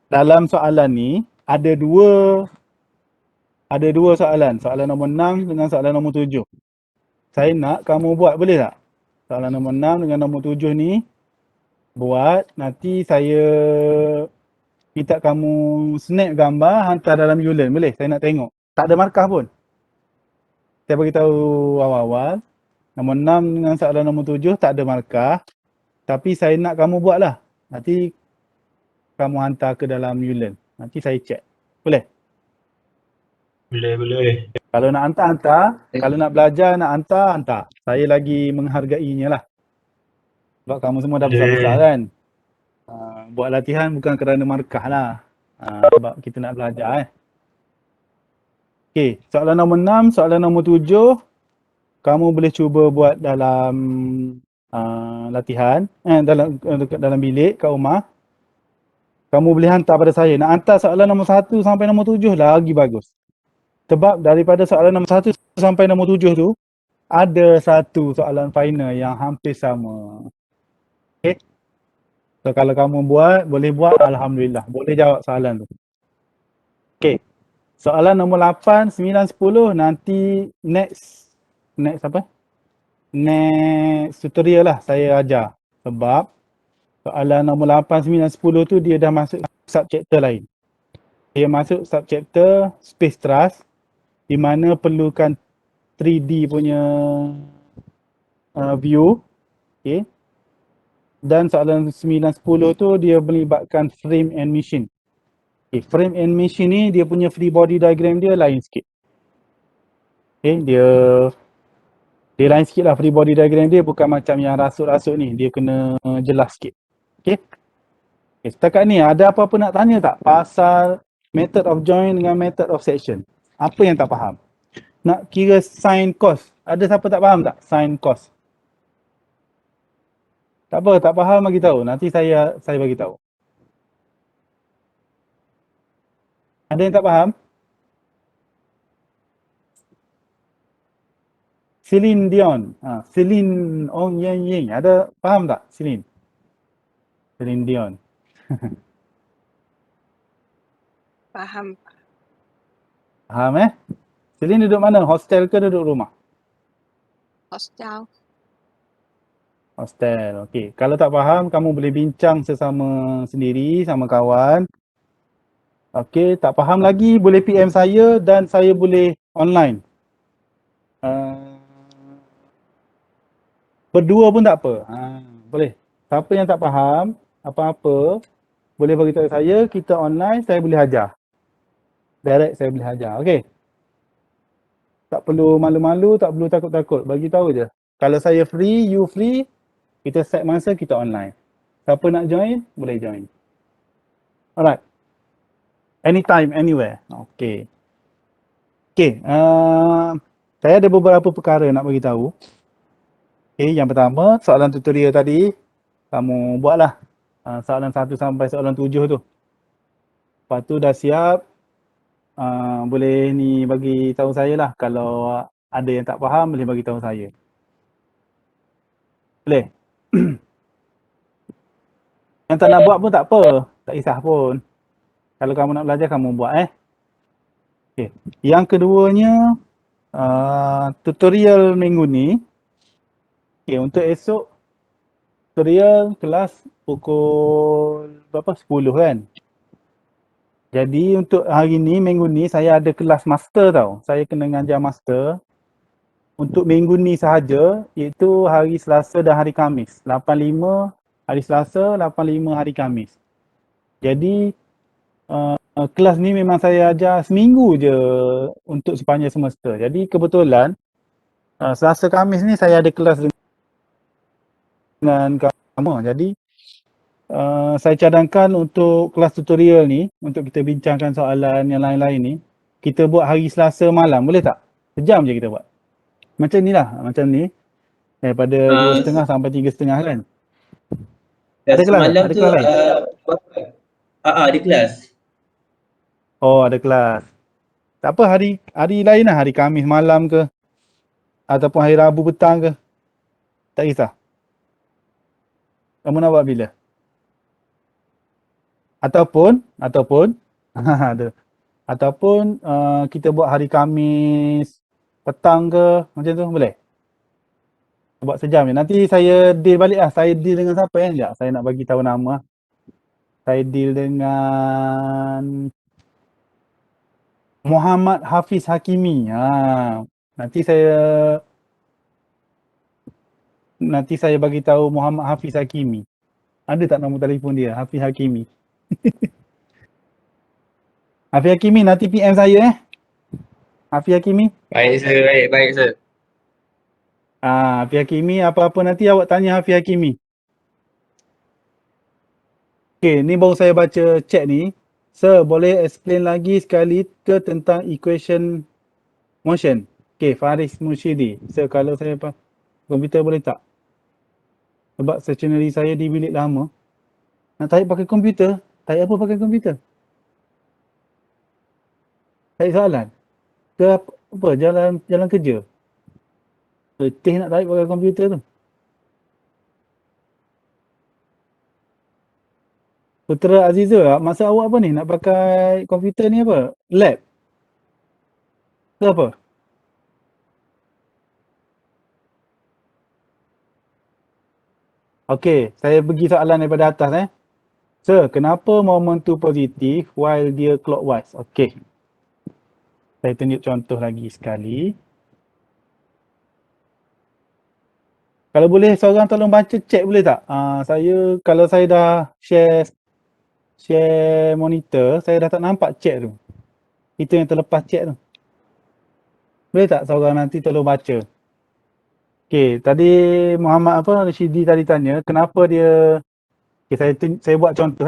dalam soalan ni ada dua soalan. Soalan nombor 6 dengan soalan nombor 7. Saya nak kamu buat, boleh tak? Soalan nombor 6 dengan nombor 7 ni buat. Nanti saya minta kamu snap gambar hantar dalam Ulearn. Boleh? Saya nak tengok. Tak ada markah pun. Saya bagi tahu awal-awal. Nombor 6 dengan soalan nombor 7 tak ada markah. Tapi saya nak kamu buat lah. Nanti kamu hantar ke dalam Ulearn. Nanti saya check. Boleh? Boleh. Kalau nak hantar. Kalau nak belajar, nak hantar. Saya lagi menghargainya lah. Sebab kamu semua dah besar-besar kan. Buat latihan bukan kerana markah lah. Sebab kita nak belajar Okay, soalan nombor 6, soalan nombor 7. Kamu boleh cuba buat dalam latihan. Dalam bilik kat rumah. Kamu boleh hantar pada saya. Nak hantar soalan nombor 1 sampai nombor 7 lagi bagus. Sebab daripada soalan nombor 1 sampai nombor 7 tu, ada satu soalan final yang hampir sama. Okay. So kalau kamu boleh buat, Alhamdulillah. Boleh jawab soalan tu. Okay. Soalan nombor 8, 9, 10 nanti next apa? Next tutorial lah saya ajar. Sebab soalan nombor 8, 9, 10 tu dia dah masuk subchapter lain. Dia masuk subchapter space truss di mana perlukan 3D punya view. Okay. Dan soalan 9, 10 tu dia melibatkan frame and machine. Okay, frame and machine ni dia punya free body diagram dia lain sikit. Okay, dia lain sikit lah free body diagram dia, bukan macam yang rasut-rasut ni. Dia kena jelas sikit. Okay. Setakat ni ada apa-apa nak tanya tak pasal method of join dengan method of section? Apa yang tak faham? Nak kira sin cos. Ada siapa tak faham tak sin cos? Tak apa, tak faham bagi tahu. Nanti saya bagi tahu. Ada yang tak faham? Celine Dion. Celine Ong Yang Ying. Ada faham tak Celine? Celine Dion. Faham. Faham Celine duduk mana? Hostel ke duduk rumah? Hostel. Hostel. Okey. Kalau tak faham, kamu boleh bincang sesama sendiri, sama kawan. Okey, tak faham lagi boleh PM saya dan saya boleh online. Berdua pun tak apa. Boleh. Siapa yang tak faham apa-apa, boleh beritahu saya, kita online, saya boleh ajar. Direct saya boleh ajar. Okey. Tak perlu malu-malu, tak perlu takut-takut. Bagi tahu je. Kalau saya free, you free, kita set masa, kita online. Siapa nak join, boleh join. Alright. Anytime, anywhere. Okay. Okay. Saya ada beberapa perkara nak bagi tahu. Okay, yang pertama, soalan tutorial tadi, kamu buatlah. Soalan 1 sampai soalan 7 tu. Lepas tu dah siap, boleh ni bagi tahu saya lah. Kalau ada yang tak faham, boleh bagi tahu saya. Boleh? Yang tak nak buat pun tak apa. Tak kisah pun. Kalau kamu nak belajar, kamu buat Okay. Yang keduanya, tutorial minggu ni. Okay, untuk esok, tutorial kelas pukul berapa? 10 kan? Jadi untuk hari ni, minggu ni saya ada kelas master tau. Saya kena ngajar master. Untuk minggu ni sahaja, iaitu hari Selasa dan hari Khamis. 8.5 hari Selasa, 8.5 hari Khamis. Jadi kelas ni memang saya ajar seminggu je untuk sepanjang semester. Jadi kebetulan Selasa Khamis ni saya ada kelas dengan kamu. Jadi saya cadangkan untuk kelas tutorial ni, untuk kita bincangkan soalan yang lain-lain ni, kita buat hari Selasa malam, boleh tak? Sejam je kita buat. Macam ni lah, macam ni. Daripada 2.30 sampai 3.30 kan. Dan Ada kelas tak? semalam Ada tu kelas lain? ada kelas. Oh, ada kelas. Tak apa, hari lain lah, hari Khamis malam ke, ataupun hari Rabu petang ke. Tak kisah. Kamu nak buat bila? Ataupun ada. Ataupun kita buat hari Khamis petang ke, macam tu boleh? Buat sejam je. Nanti saya deal balik lah. Saya deal dengan siapa ya? Sekejap, saya nak bagi tahu nama. Saya deal dengan Muhammad Hafiz Hakimi. Nanti saya bagi tahu Muhammad Hafiz Hakimi. Ada tak nombor telefon dia? Hafiz Hakimi. Hafiz Hakimi nanti PM saya Hafiz Hakimi. Baik sir, baik sir. Hafiz Hakimi, apa-apa nanti awak tanya Hafiz Hakimi. Okay, ni baru saya baca chat ni. Sir, boleh explain lagi sekali ke tentang equation motion? Okay, Faris Mursyidi. Sir, kalau saya komputer boleh tak? Sebab stationery saya di bilik lama. Nak type pakai komputer? Type apa pakai komputer? Type soalan? Ke apa? Jalan kerja? Letih nak type pakai komputer tu. Putera Azizul, masa awak apa ni? Nak pakai komputer ni apa? Lab? Ke apa? Okey, saya pergi soalan daripada atas Sir, kenapa moment tu positif while dia clockwise? Okey. Saya tunjuk contoh lagi sekali. Kalau boleh seorang tolong baca chat boleh tak? Kalau saya dah share monitor, saya dah tak nampak chat tu. Itu yang terlepas chat tu. Boleh tak seorang nanti tolong baca? Okey, tadi Muhammad Rashidi tadi tanya kenapa dia. Okey, saya buat contoh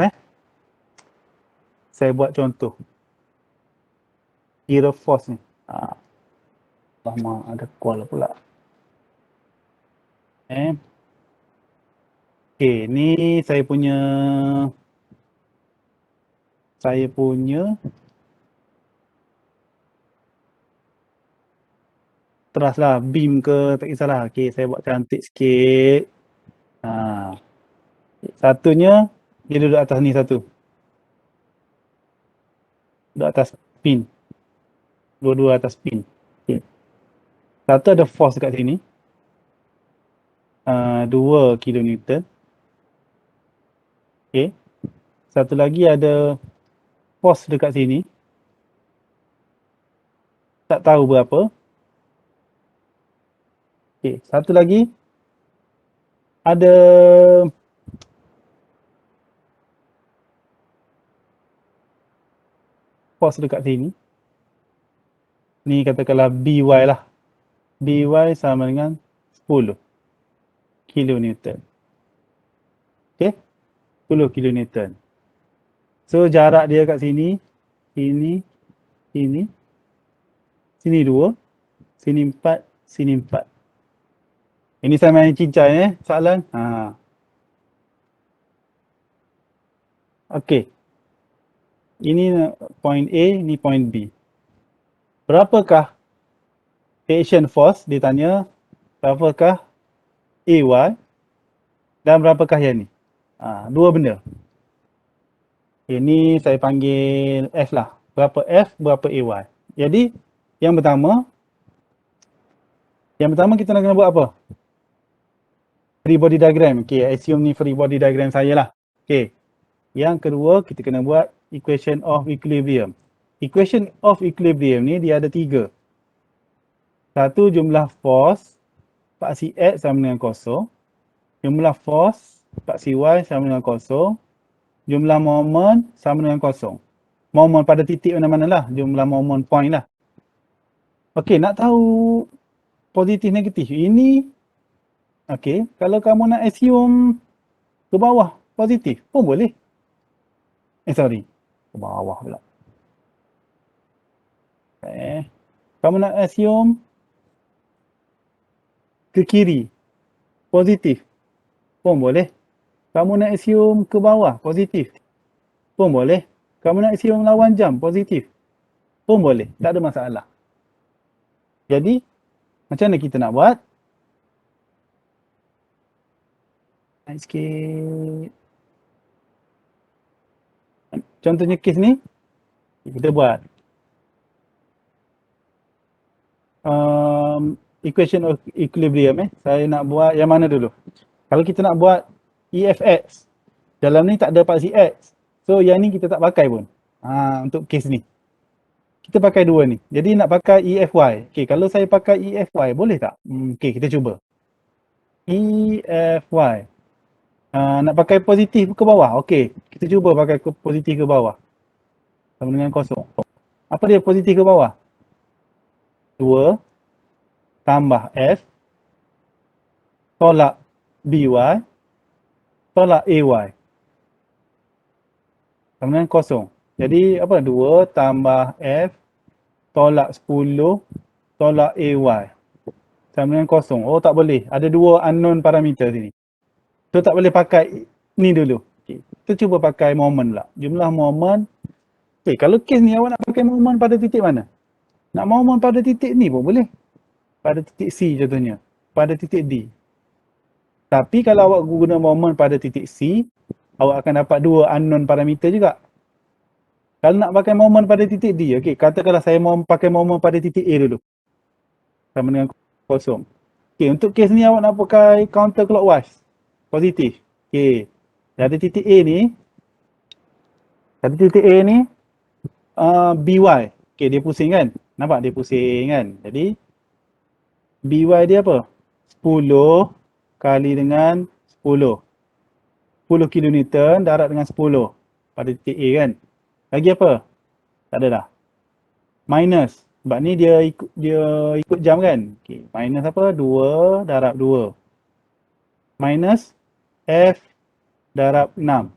Saya buat contoh. Error force ni. Lama ada call pula. Okey, ni saya punya teras lah, beam ke, tak kisahlah. Okey, saya buat cantik sikit. Satunya, dia duduk atas ni satu. Duduk atas pin. Dua-dua atas pin. Okay. Satu ada force dekat sini. 2 kilonewton. Okay. Satu lagi ada force dekat sini. Tak tahu berapa. Okay. Satu lagi ada force dekat sini. Ni katakanlah BY lah. BY sama dengan 10 kilonewton. Okey, 10 kilonewton. So jarak dia kat sini, sini, sini, sini 2, sini 4, sini 4. Ini saya main cincai soalan. Okey. Ini point A, ni point B. Berapakah action force, dia tanya, berapakah AY dan berapakah yang ni? Dua benda. Ini saya panggil F lah. Berapa F, berapa AY. Jadi, yang pertama kita nak kena buat apa? Free body diagram. Okay, assume ni free body diagram saya lah. Okay. Yang kedua, kita kena buat equation of equilibrium. Equation of equilibrium ni dia ada 3. Satu, jumlah force paksi X sama dengan kosong. Jumlah force paksi Y sama dengan kosong. Jumlah moment sama dengan kosong. Moment pada titik mana-mana lah. Jumlah moment point lah. Okey, nak tahu positif negatif. Ini, okey, kalau kamu nak assume ke bawah positif pun boleh. Sorry. Ke bawah pula. Kamu nak assume ke kiri positif pun boleh. Kamu nak assume ke bawah positif pun boleh. Kamu nak assume lawan jam positif pun boleh. Tak ada masalah. Jadi, macam mana kita nak buat? Naik sikit. Contohnya kes ni, kita buat equation of equilibrium. Saya nak buat yang mana dulu? Kalau kita nak buat EFX, dalam ni tak ada paksi X. So yang ni kita tak pakai pun. Untuk kes ni. Kita pakai dua ni. Jadi nak pakai EFY. Okay, kalau saya pakai EFY, boleh tak? Okay, kita cuba. EFY. Nak pakai positif ke bawah? Okay, kita cuba pakai positif ke bawah. Sama dengan kosong. Apa dia positif ke bawah? 2 tambah F tolak BY tolak AY. Sama dengan kosong. Jadi apa? 2 tambah F tolak 10 tolak AY. Sama dengan kosong. Oh, tak boleh. Ada dua unknown parameter sini. So tak boleh pakai ni dulu. Okay. Kita cuba pakai moment lah. Jumlah moment. Okay, kalau kes ni awak nak pakai moment pada titik mana? Nak moment pada titik ni pun boleh. Pada titik C contohnya. Pada titik D. Tapi kalau awak guna moment pada titik C, awak akan dapat dua unknown parameter juga. Kalau nak pakai moment pada titik D, okay, katakanlah saya mau pakai moment pada titik A dulu. Sama dengan kosong. Okay, untuk kes ni awak nak pakai counter clockwise. Positif. Okay. Dari titik A ni, BY. Okay, dia pusing kan? Nampak dia pusing kan? Jadi, BY dia apa? 10 kali dengan 10. 10 kilonewton darat dengan 10 pada titik A kan? Lagi apa? Tak ada dah. Minus. Sebab ni dia ikut jam kan? Okay. Minus apa? 2 darab 2. Minus F darab 6.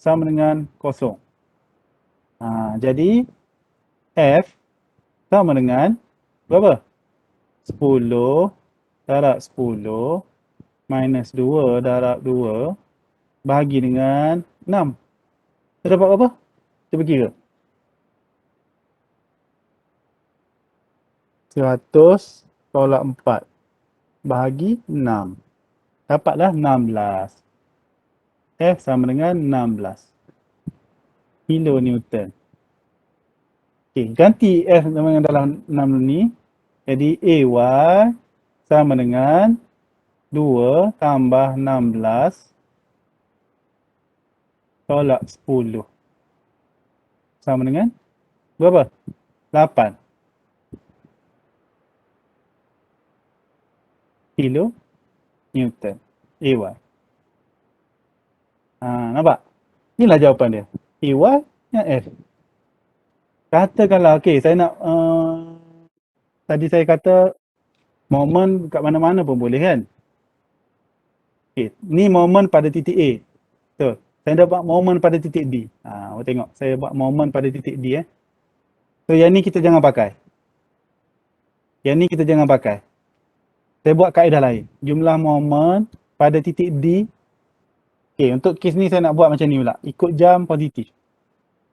Sama dengan kosong. Jadi F sama dengan berapa? 10 darab 10 minus 2 darab 2 bahagi dengan 6. Kita dapat apa? Cuba kira. 100 tolak 4 bahagi 6. Dapatlah 16. F sama dengan 16 kilonewton. Okay, ganti F dengan dalam 6 ni. Jadi AY sama dengan 2 tambah 16 tolak 10. Sama dengan berapa? 8 kilonewton AY. Nampak? Inilah jawapan dia. AY yang F. Katakanlah, okay, saya nak tadi saya kata Momen kat mana-mana pun boleh kan. Okay. Ni momen pada titik A. Betul. Saya dah buat momen pada titik D. Awak tengok. Saya buat momen pada titik D. So yang ni kita jangan pakai. Yang ni kita jangan pakai. Saya buat kaedah lain. Jumlah momen pada titik D. Okay, untuk kes ni saya nak buat macam ni pula. Ikut jam positif.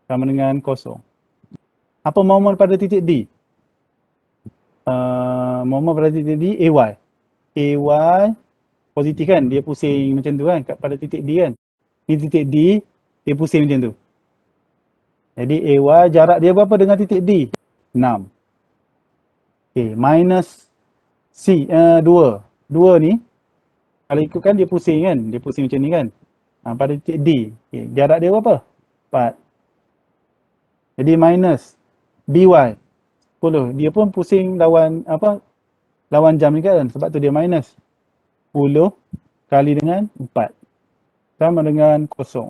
Sama dengan kosong. Apa momen pada titik D? Momen pada titik D, AY. AY positif kan? Dia pusing macam tu kan? Pada titik D kan? Ni titik D, dia pusing macam tu. Jadi AY jarak dia berapa dengan titik D? 6. Okay, minus C, 2. 2 ni, kalau ikutkan dia pusing kan? Dia pusing macam ni kan? Pada titik D, okay, jarak dia berapa? 4. Jadi minus BY 10. Dia pun pusing lawan apa? Lawan jam ni kan? Sebab tu dia minus 10 kali dengan 4. Sama dengan kosong.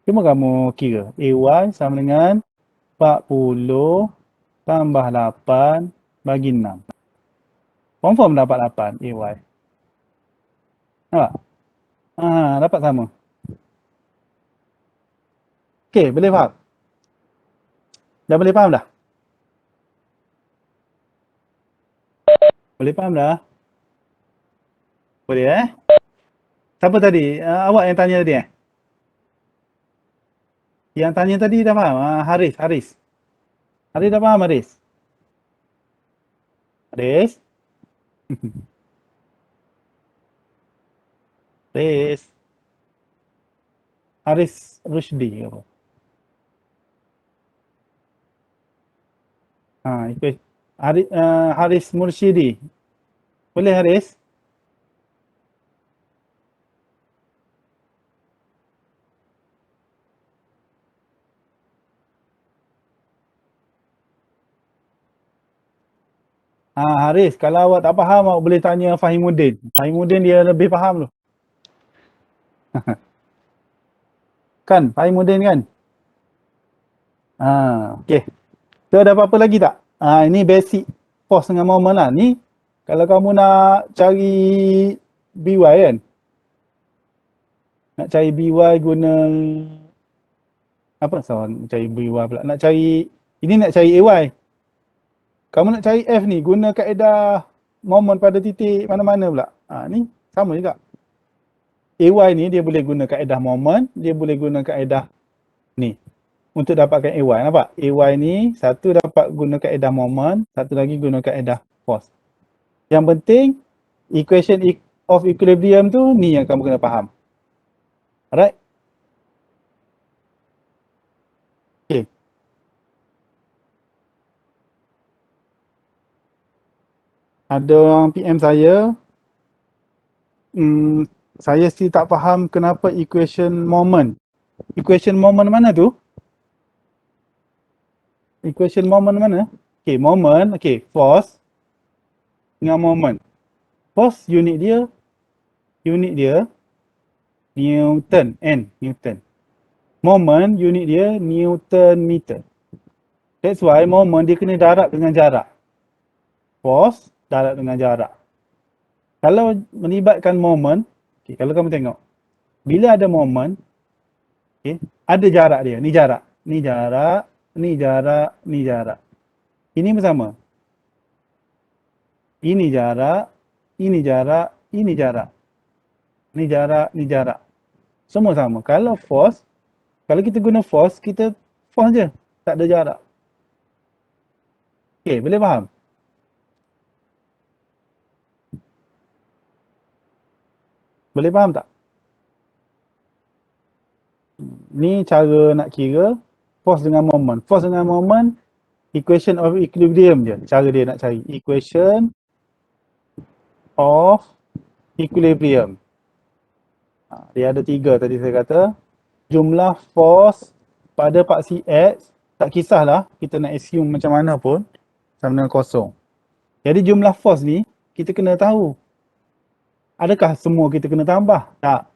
Cuma kamu kira. AY sama dengan 40 tambah 8 bagi 6. Confirm dapat 8 AY. Nampak? Dapat sama. Okay, boleh faham? Dah boleh faham dah? Boleh faham dah? Boleh Siapa tadi? Awak yang tanya tadi Yang tanya tadi dah faham? Haris. Haris dah faham Haris? Haris? Haris? Haris Rushdi ke apa? Haris Mursyidi. Boleh Haris? Haris, kalau awak tak faham, awak boleh tanya Fahimuddin. Fahimuddin dia lebih faham tu. Kan, Fahimuddin kan? Okay. So, ada apa-apa lagi tak? Ini basic force dengan moment lah. Ni, kalau kamu nak cari BY kan? Nak cari BY guna... Apa soal cari BY pula? Nak cari... Ini nak cari AY. Kamu nak cari F ni, guna kaedah momen pada titik mana-mana pula. Ni sama juga. AY ni dia boleh guna kaedah momen, dia boleh guna kaedah ni. Untuk dapatkan AY, nampak? AY ni satu dapat guna kaedah momen, satu lagi guna kaedah force. Yang penting, equation of equilibrium tu ni yang kamu kena faham. Alright? Okay. Ada orang PM saya, saya still tak faham kenapa equation moment. Equation moment mana tu? Equation moment mana? Okay, moment, okay, force dengan moment. Force unit dia Newton, Newton. Moment unit dia Newton meter. That's why moment dia kena darab dengan jarak. Force darab dengan jarak. Kalau melibatkan moment, okay, kalau kamu tengok, bila ada moment, okay, ada jarak dia. Ni jarak, ni jarak, ni jarak, ni jarak. Ini bersama. Ini jarak, ini jarak, ini jarak. Ni jarak, ni jarak. Semua sama. Kalau force, kalau kita guna force, kita force je. Tak ada jarak. Okay, boleh faham? Boleh faham tak? Ni cara nak kira force dengan moment. Force dengan moment, equation of equilibrium je. Cara dia nak cari. Equation of equilibrium. Dia ada 3 tadi saya kata. Jumlah force pada paksi X, tak kisahlah kita nak assume macam mana pun, sama dengan kosong. Jadi jumlah force ni, kita kena tahu. Adakah semua kita kena tambah? Tak.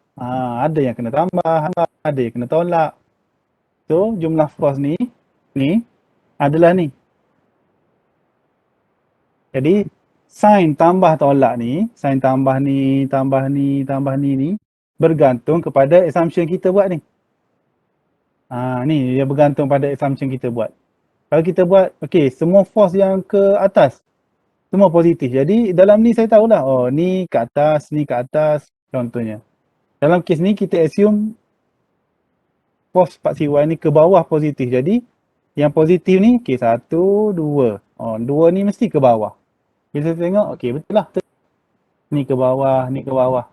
Ada yang kena tambah, ada yang kena tolak. So, jumlah force ni adalah ni. Jadi, Sign tambah tolak ni, sign tambah ni, tambah ni, tambah ni bergantung kepada assumption kita buat ni. Ni dia bergantung pada assumption kita buat. Kalau kita buat, okey, semua force yang ke atas, semua positif. Jadi dalam ni saya tahulah, oh ni ke atas contohnya. Dalam kes ni kita assume force Pak Siwan ni ke bawah positif. Jadi yang positif ni, okey, 1, 2. Oh, 2 ni mesti ke bawah. Bila saya tengok, okey, betul lah. Ni ke bawah, ni ke bawah.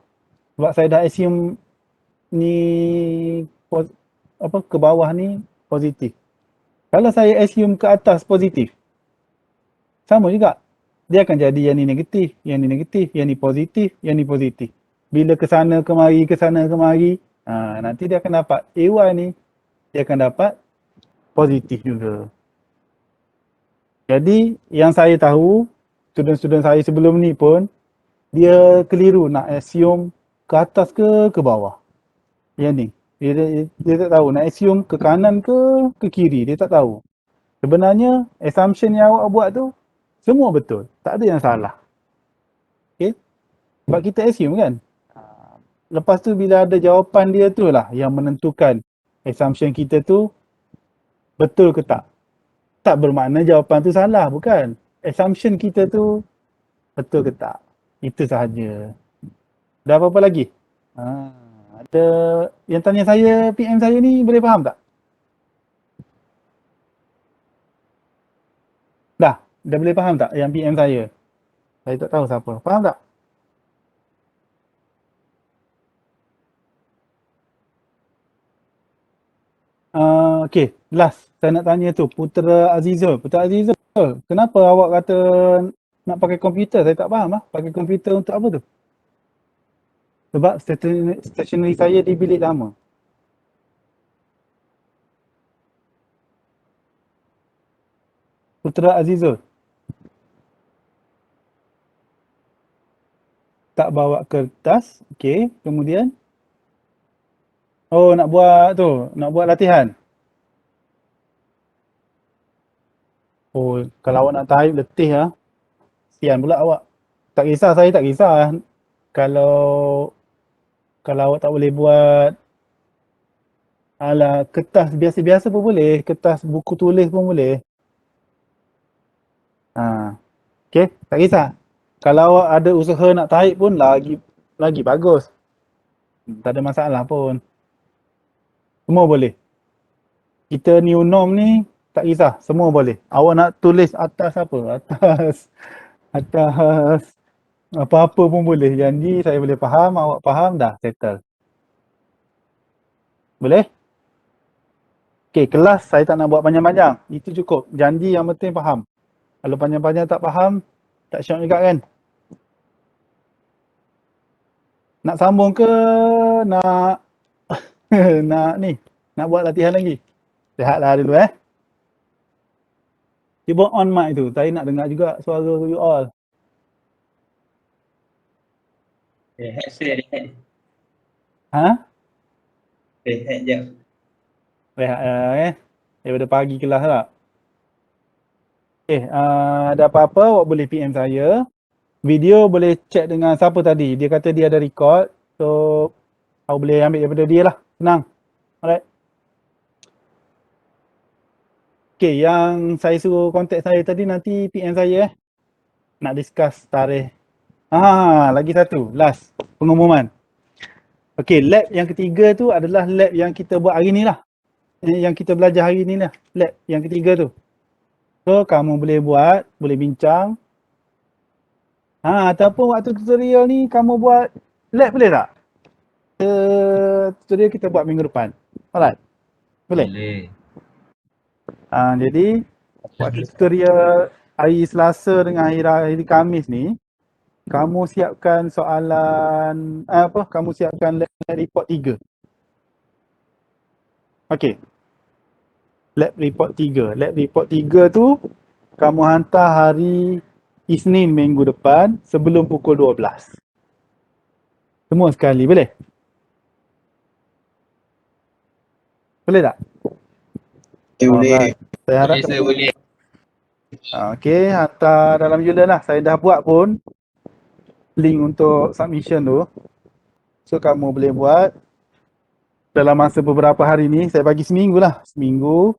Sebab saya dah assume ni ke bawah ni positif. Kalau saya assume ke atas positif, sama juga. Dia akan jadi yang ni negatif, yang ni negatif, yang ni positif, yang ni positif. Bila ke sana kemari, nanti dia akan dapat AY ni, dia akan dapat positif juga. Jadi yang saya tahu, student-student saya sebelum ni pun, dia keliru nak assume ke atas ke bawah. Yang ni. Dia tak tahu nak assume ke kanan ke kiri. Dia tak tahu. Sebenarnya assumption yang awak buat tu semua betul. Tak ada yang salah. Okay? Sebab kita assume kan. Lepas tu bila ada jawapan dia tu lah yang menentukan assumption kita tu betul ke tak. Tak bermakna jawapan tu salah. Bukan. Assumption kita tu betul ke tak. Itu sahaja. Dah apa-apa lagi? Ada yang tanya saya, PM saya ni boleh faham tak? Dah boleh faham tak yang PM saya? Saya tak tahu siapa. Faham tak? Okay, last. Saya nak tanya tu, Putra Azizul. Putra Azizul, kenapa awak kata nak pakai komputer? Saya tak faham lah. Pakai komputer untuk apa tu? Sebab stationery saya di bilik lama. Putra Azizul. Tak bawa kertas. Okay, kemudian? Oh, nak buat tu. Nak buat latihan. Oh, kalau awak nak type letih lah. Sian pula awak. Tak kisah, saya tak kisah. Kalau awak tak boleh buat kertas biasa-biasa pun boleh. Kertas buku tulis pun boleh. Okay, tak kisah. Kalau awak ada usaha nak type pun lagi bagus. Tak ada masalah pun. Semua boleh. Kita new norm ni tak kisah. Semua boleh. Awak nak tulis atas apa? Atas apa-apa pun boleh. Janji saya boleh faham, awak faham, dah settle. Boleh? Okay, kelas saya tak nak buat panjang-panjang. Itu cukup. Janji yang penting faham. Kalau panjang-panjang tak faham, tak syok juga kan? Nak sambung ke nak nak buat latihan lagi? Sihatlah dulu Cuba on mic tu. Saya nak dengar juga suara you all. Rehat. Rehat jap. Rehat daripada pagi kelas tak? Ada apa-apa awak boleh PM saya. Video boleh check dengan siapa tadi. Dia kata dia ada record. So, awak boleh ambil daripada dia lah. Senang. Alright. Okay, yang saya suruh kontak saya tadi nanti PM saya nak discuss tarikh. Lagi satu. Last. Pengumuman. Okay, lab yang ketiga tu adalah lab yang kita buat hari ni lah. Yang kita belajar hari ni lah. Lab yang ketiga tu. So, kamu boleh buat, boleh bincang. Ataupun waktu tutorial ni kamu buat lab boleh tak? Tutorial kita buat minggu depan. Alright? Boleh? Jadi, waktu tutorial hari Selasa dengan hari Khamis ni, kamu siapkan soalan, kamu siapkan lab report 3. Okay. Lab report 3. Lab report 3 tu, kamu hantar hari Isnin minggu depan sebelum pukul 12. Semua sekali, boleh? Boleh tak? Boleh. Saya harap Boleh. Okey, hantar dalam Yulearn lah. Saya dah buat pun link untuk submission tu. So kamu boleh buat dalam masa beberapa hari ni. Saya bagi seminggu lah. Seminggu,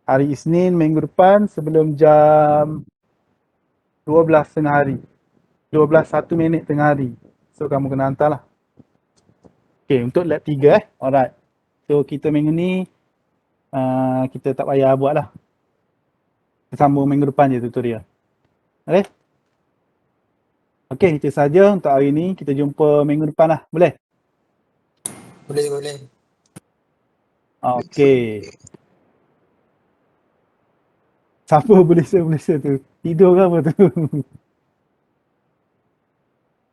hari Isnin minggu depan sebelum jam 12 tengah hari. 12 1 minit tengah hari. So kamu kena hantar lah. Okay, untuk lab 3 Alright. So kita minggu ni kita tak payah buat lah. Kita sambung minggu depan je tutorial. Okay? Okay, itu saja untuk hari ni. Kita jumpa minggu depan lah. Boleh? Boleh. Okay. Siapa Malaysia tu? Tidur ke apa tu?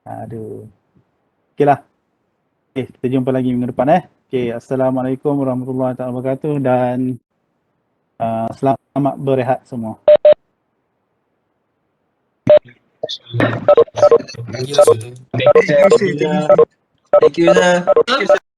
Aduh. Okay lah. Okay, kita jumpa lagi minggu depan Okay, Assalamualaikum warahmatullahi wabarakatuh dan selamat berehat semua. Thank you, sir. Thank you, sir.